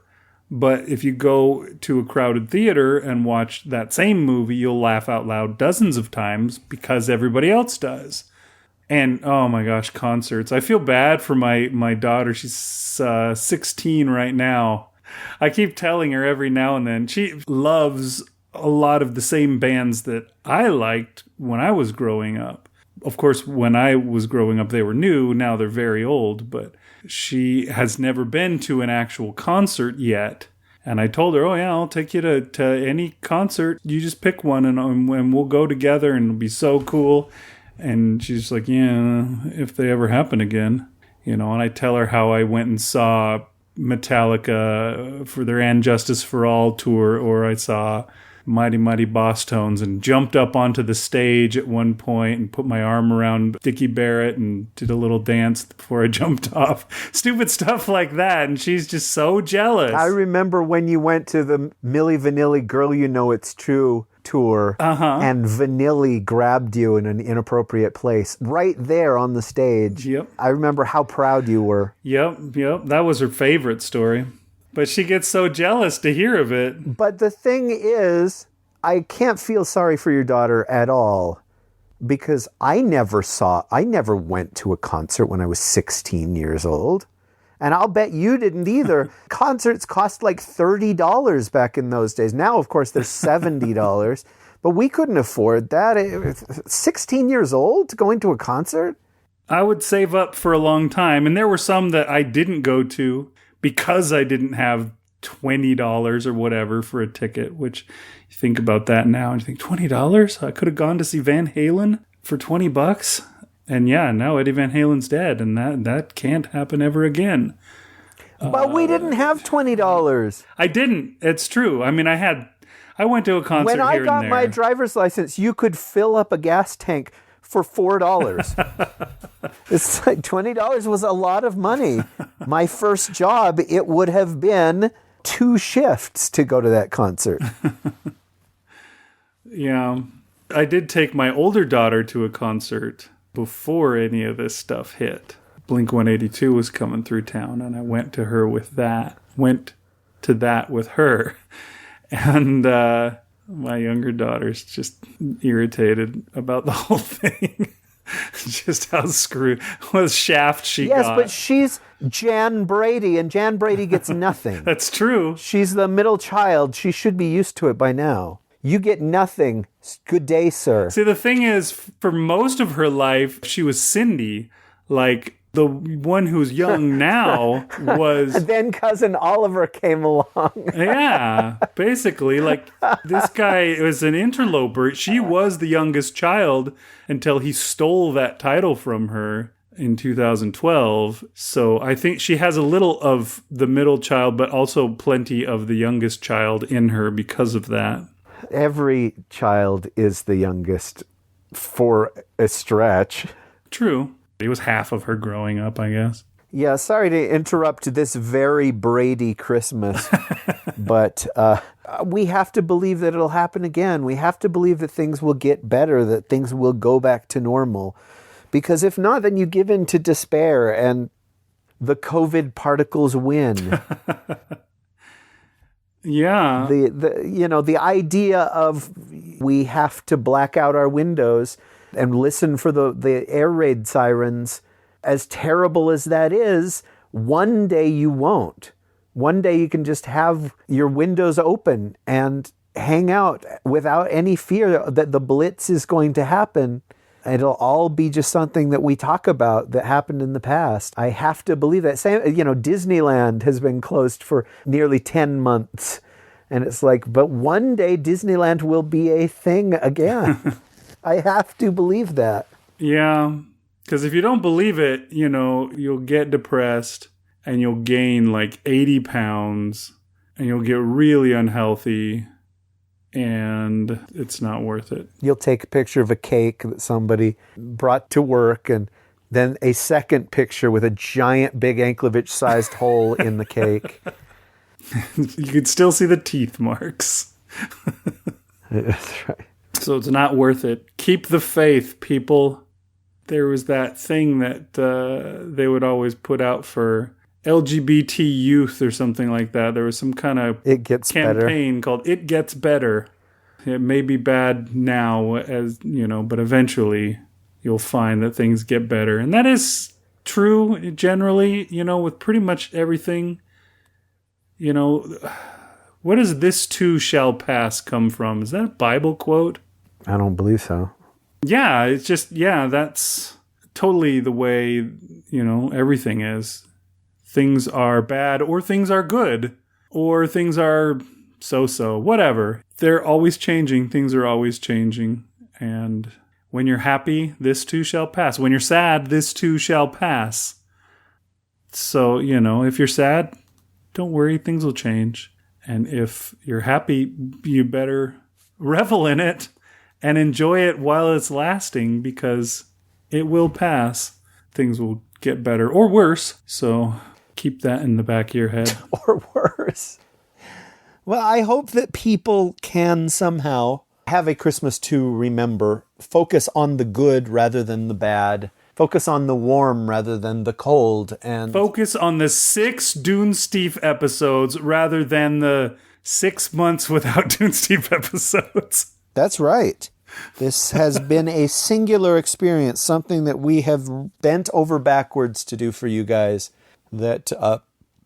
But if you go to a crowded theater and watch that same movie, you'll laugh out loud dozens of times because everybody else does. And, oh my gosh, concerts. I feel bad for my daughter. She's 16 right now. I keep telling her every now and then. She loves a lot of the same bands that I liked when I was growing up. Of course, when I was growing up, they were new. Now they're very old. But she has never been to an actual concert yet. And I told her, oh, yeah, I'll take you to any concert. You just pick one and we'll go together and it'll be so cool. And she's like, yeah, if they ever happen again. And I tell her how I went and saw Metallica for their And Justice for All tour, or I saw Mighty Mighty Boss Tones and jumped up onto the stage at one point and put my arm around Dickie Barrett and did a little dance before I jumped off. Stupid stuff like that. And she's just so jealous. I remember when you went to the Milli Vanilli Girl You Know It's True tour, and Vanilli grabbed you in an inappropriate place right there on the stage. Yep. I remember how proud you were. Yep. That was her favorite story. But she gets so jealous to hear of it. But the thing is, I can't feel sorry for your daughter at all, because I never went to a concert when I was 16 years old. And I'll bet you didn't either. Concerts cost like $30 back in those days. Now, of course, they're $70. But we couldn't afford that. 16 years old going to a concert? I would save up for a long time. And there were some that I didn't go to because I didn't have $20 or whatever for a ticket, which you think about that now and you think, $20? I could have gone to see Van Halen for $20? And yeah, now Eddie Van Halen's dead, and that can't happen ever again. But we didn't have $20. I didn't. It's true. I mean, I went to a concert when I here and got there. my driver's license, you could fill up a gas tank for $4. It's like $20 was a lot of money. My first job, it would have been 2 shifts to go to that concert. Yeah. I did take my older daughter to a concert before any of this stuff hit. Blink-182 was coming through town, and I went to that with her. And my younger daughter's just irritated about the whole thing. Just how screwed, what shaft she got. Yes, but she's Jan Brady, and Jan Brady gets nothing. That's true. She's the middle child. She should be used to it by now. You get nothing. Good day, sir. See, the thing is, for most of her life, she was Cindy. Like, the one who's young now was... And then cousin Oliver came along. Yeah, basically, like, this guy was an interloper. She was the youngest child until he stole that title from her in 2012. So I think she has a little of the middle child, but also plenty of the youngest child in her because of that. Every child is the youngest for a stretch. True. It was half of her growing up, I guess. Yeah, sorry to interrupt this very Brady Christmas, but we have to believe that it'll happen again. We have to believe that things will get better, that things will go back to normal. Because if not, then you give in to despair and the COVID particles win. Yeah. The idea of we have to black out our windows and listen for the air raid sirens, as terrible as that is, one day you won't. One day you can just have your windows open and hang out without any fear that the blitz is going to happen. It'll all be just something that we talk about that happened in the past. I have to believe that. Same, Disneyland has been closed for nearly 10 months. And it's like, but one day Disneyland will be a thing again. I have to believe that. Yeah, because if you don't believe it, you'll get depressed and you'll gain like 80 pounds and you'll get really unhealthy and it's not worth it. You'll take a picture of a cake that somebody brought to work and then a second picture with a giant big Anklevich-sized hole in the cake. You could still see the teeth marks. That's right. So it's not worth it. Keep the faith, people. There was that thing that they would always put out for LGBT youth or something like that. There was some kind of campaign called It Gets Better. It may be bad now, but eventually you'll find that things get better. And that is true generally, with pretty much everything. What does "this too shall pass" come from? Is that a Bible quote? I don't believe so. Yeah, it's just, that's totally the way, everything is. Things are bad or things are good or things are so-so, whatever. They're always changing. Things are always changing. And when you're happy, this too shall pass. When you're sad, this too shall pass. So, if you're sad, don't worry, things will change. And if you're happy, you better revel in it and enjoy it while it's lasting because it will pass. Things will get better or worse. So keep that in the back of your head. Or worse. Well, I hope that people can somehow have a Christmas to remember. Focus on the good rather than the bad. Focus on the warm rather than the cold. And focus on the 6 Dunesteef episodes rather than the 6 months without Dunesteef episodes. That's right. This has been a singular experience, something that we have bent over backwards to do for you guys that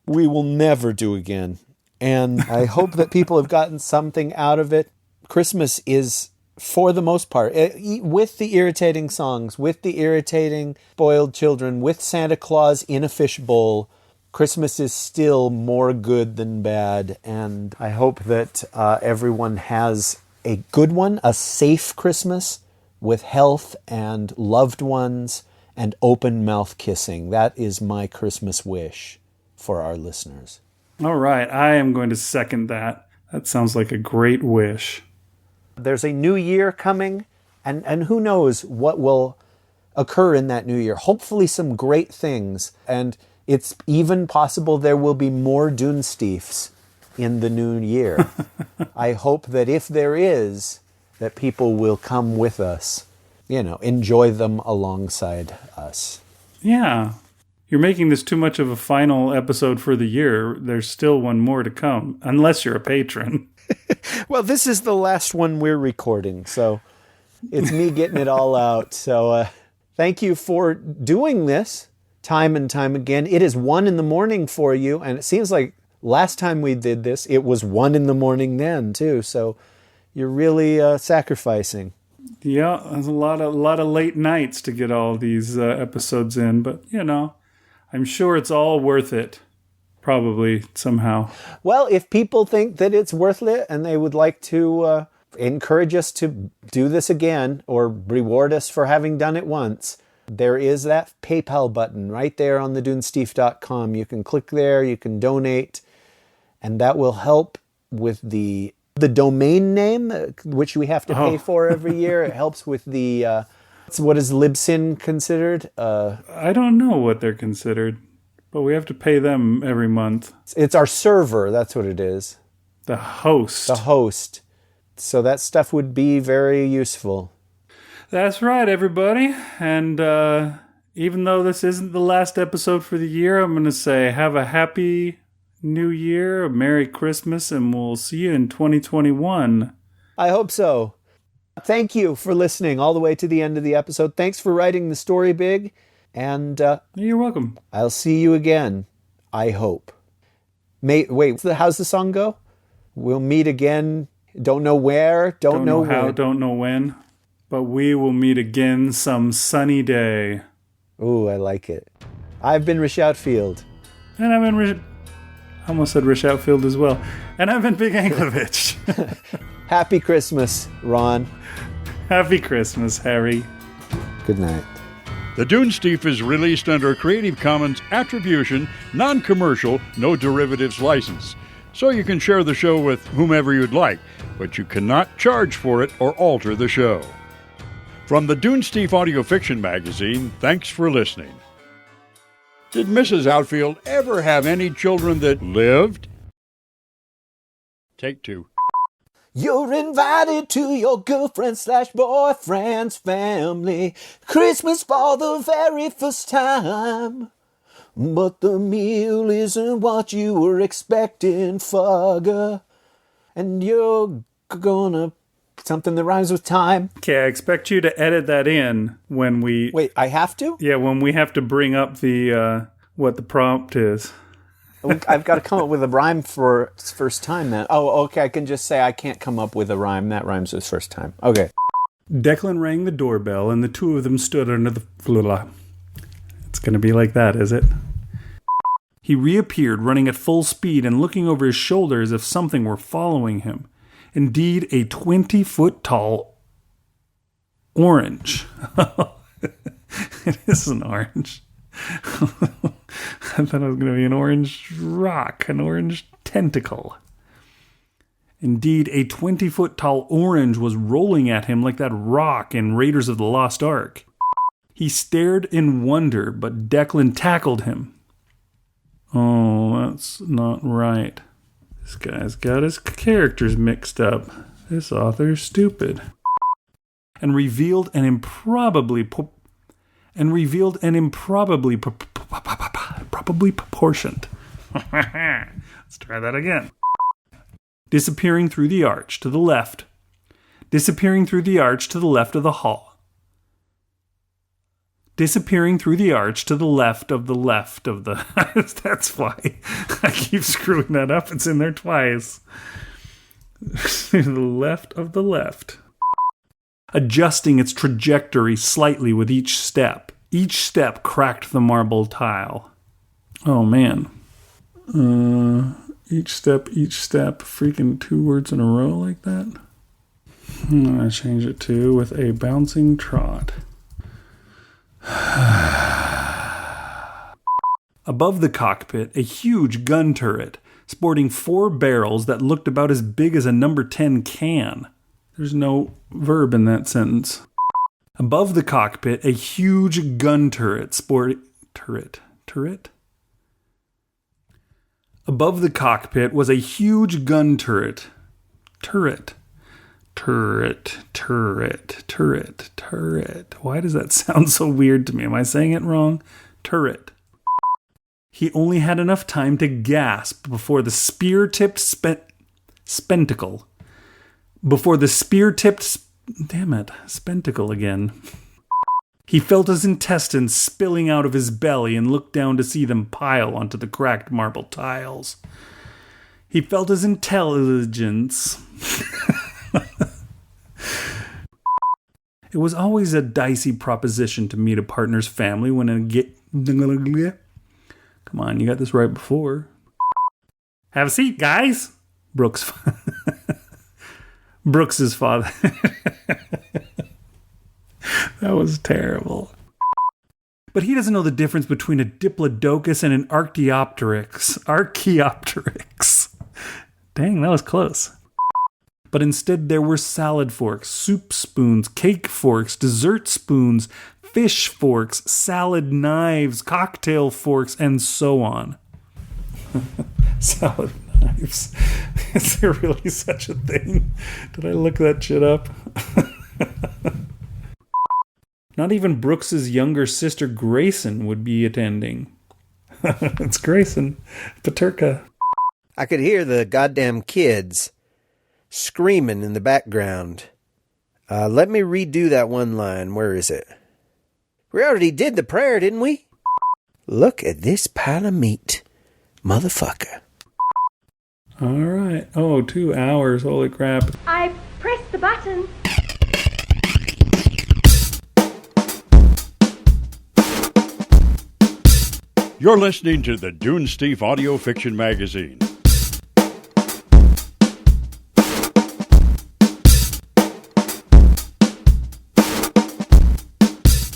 we will never do again. And I hope that people have gotten something out of it. Christmas is, for the most part, with the irritating songs, with the irritating spoiled children, with Santa Claus in a fishbowl, Christmas is still more good than bad. And I hope that everyone has a good one, a safe Christmas with health and loved ones and open mouth kissing. That is my Christmas wish for our listeners. All right, I am going to second that. That sounds like a great wish. There's a new year coming, and who knows what will occur in that new year. Hopefully some great things, and it's even possible there will be more Dunesteefs in the new year. I hope that if there is, that people will come with us enjoy them alongside us. Yeah. You're making this too much of a final episode for the year. There's still one more to come, unless you're a patron. Well, this is the last one we're recording, so it's me getting it all out. So thank you for doing this time and time again. It is 1 a.m. for you, and it seems like last time we did this, it was 1 a.m. then, too. So you're really sacrificing. Yeah, there's a lot of late nights to get all these episodes in, but, I'm sure it's all worth it. Probably, somehow. Well, if people think that it's worth it and they would like to encourage us to do this again or reward us for having done it once, there is that PayPal button right there on the Dunesteef.com. You can click there, you can donate, and that will help with the domain name, which we have to pay for every year. It helps with the... what is Libsyn considered? I don't know what they're considered, but we have to pay them every month. It's our server, that's what it is. The host. The host. So that stuff would be very useful. That's right, everybody. And even though this isn't the last episode for the year, I'm going to say have a happy New Year, a Merry Christmas, and we'll see you in 2021. I hope so. Thank you for listening all the way to the end of the episode. Thanks for writing the story, Big. And you're welcome. I'll see you again, I hope. Wait, how's the song go? We'll meet again. Don't know where, don't know how, when. Don't know when. But we will meet again some sunny day. Ooh, I like it. I've been Rish Outfield. And I've been I almost said Rish Outfield as well. And I've been Big Anklevich. Happy Christmas, Ron. Happy Christmas, Harry. Good night. The Dunesteef is released under a Creative Commons Attribution, Non-Commercial, No Derivatives license. So you can share the show with whomever you'd like, but you cannot charge for it or alter the show. From the Dunesteef Audio Fiction Magazine, thanks for listening. Did Mrs. Outfield ever have any children that lived? Take 2. You're invited to your girlfriend/boyfriend's family. Christmas for the very first time. But the meal isn't what you were expecting, fugger. And you're gonna... something that rhymes with time. Okay, I expect you to edit that in when we... Wait, I have to? Yeah, when we have to bring up the what the prompt is. I've got to come up with a rhyme for first time then. Oh, okay, I can just say I can't come up with a rhyme. That rhymes with first time. Okay. Declan rang the doorbell and the two of them stood under the... It's going to be like that, is it? He reappeared, running at full speed and looking over his shoulder as if something were following him. Indeed, a 20-foot tall orange. It is an orange. I thought it was going to be an orange rock, an orange tentacle. Indeed, a 20-foot tall orange was rolling at him like that rock in Raiders of the Lost Ark. He stared in wonder, but Declan tackled him. Oh, that's not right. This guy's got his characters mixed up. This author's stupid. And revealed an improbably proportioned. Let's try that again. Disappearing through the arch to the left. Disappearing through the arch to the left of the hall. Disappearing through the arch to the left of the... That's why I keep screwing that up. It's in there twice. To the left of the left. Adjusting its trajectory slightly with each step. Each step cracked the marble tile. Oh, man. Each step. Freaking 2 words in a row like that? I'm going to change it to with a bouncing trot. Above the cockpit, a huge gun turret, sporting 4 barrels that looked about as big as a number 10 can. There's no verb in that sentence. Above the cockpit, a huge gun turret sporting... Turret? Above the cockpit was a huge gun turret. Turret. Why does that sound so weird to me? Am I saying it wrong? Turret. He only had enough time to gasp before the spear-tipped spentacle. Spentacle again. He felt his intestines spilling out of his belly and looked down to see them pile onto the cracked marble tiles. He felt his intelligence. It was always a dicey proposition to meet a partner's family when Come on, you got this right before. Have a seat, guys. Brooks's father. That was terrible. But he doesn't know the difference between a diplodocus and an Archaeopteryx. Dang, that was close. But instead there were salad forks, soup spoons, cake forks, dessert spoons, fish forks, salad knives, cocktail forks, and so on. Salad knives. Is there really such a thing? Did I look that shit up? Not even Brooks's younger sister Grayson would be attending. It's Grayson. Paterka. I could hear the goddamn kids screaming in the background. Let me redo that one line. Where is it? We already did the prayer, didn't we? Look at this pile of meat, motherfucker. All right. Oh, 2 hours. Holy crap. I pressed the button. You're listening to the Dunesteef Audio Fiction Magazine.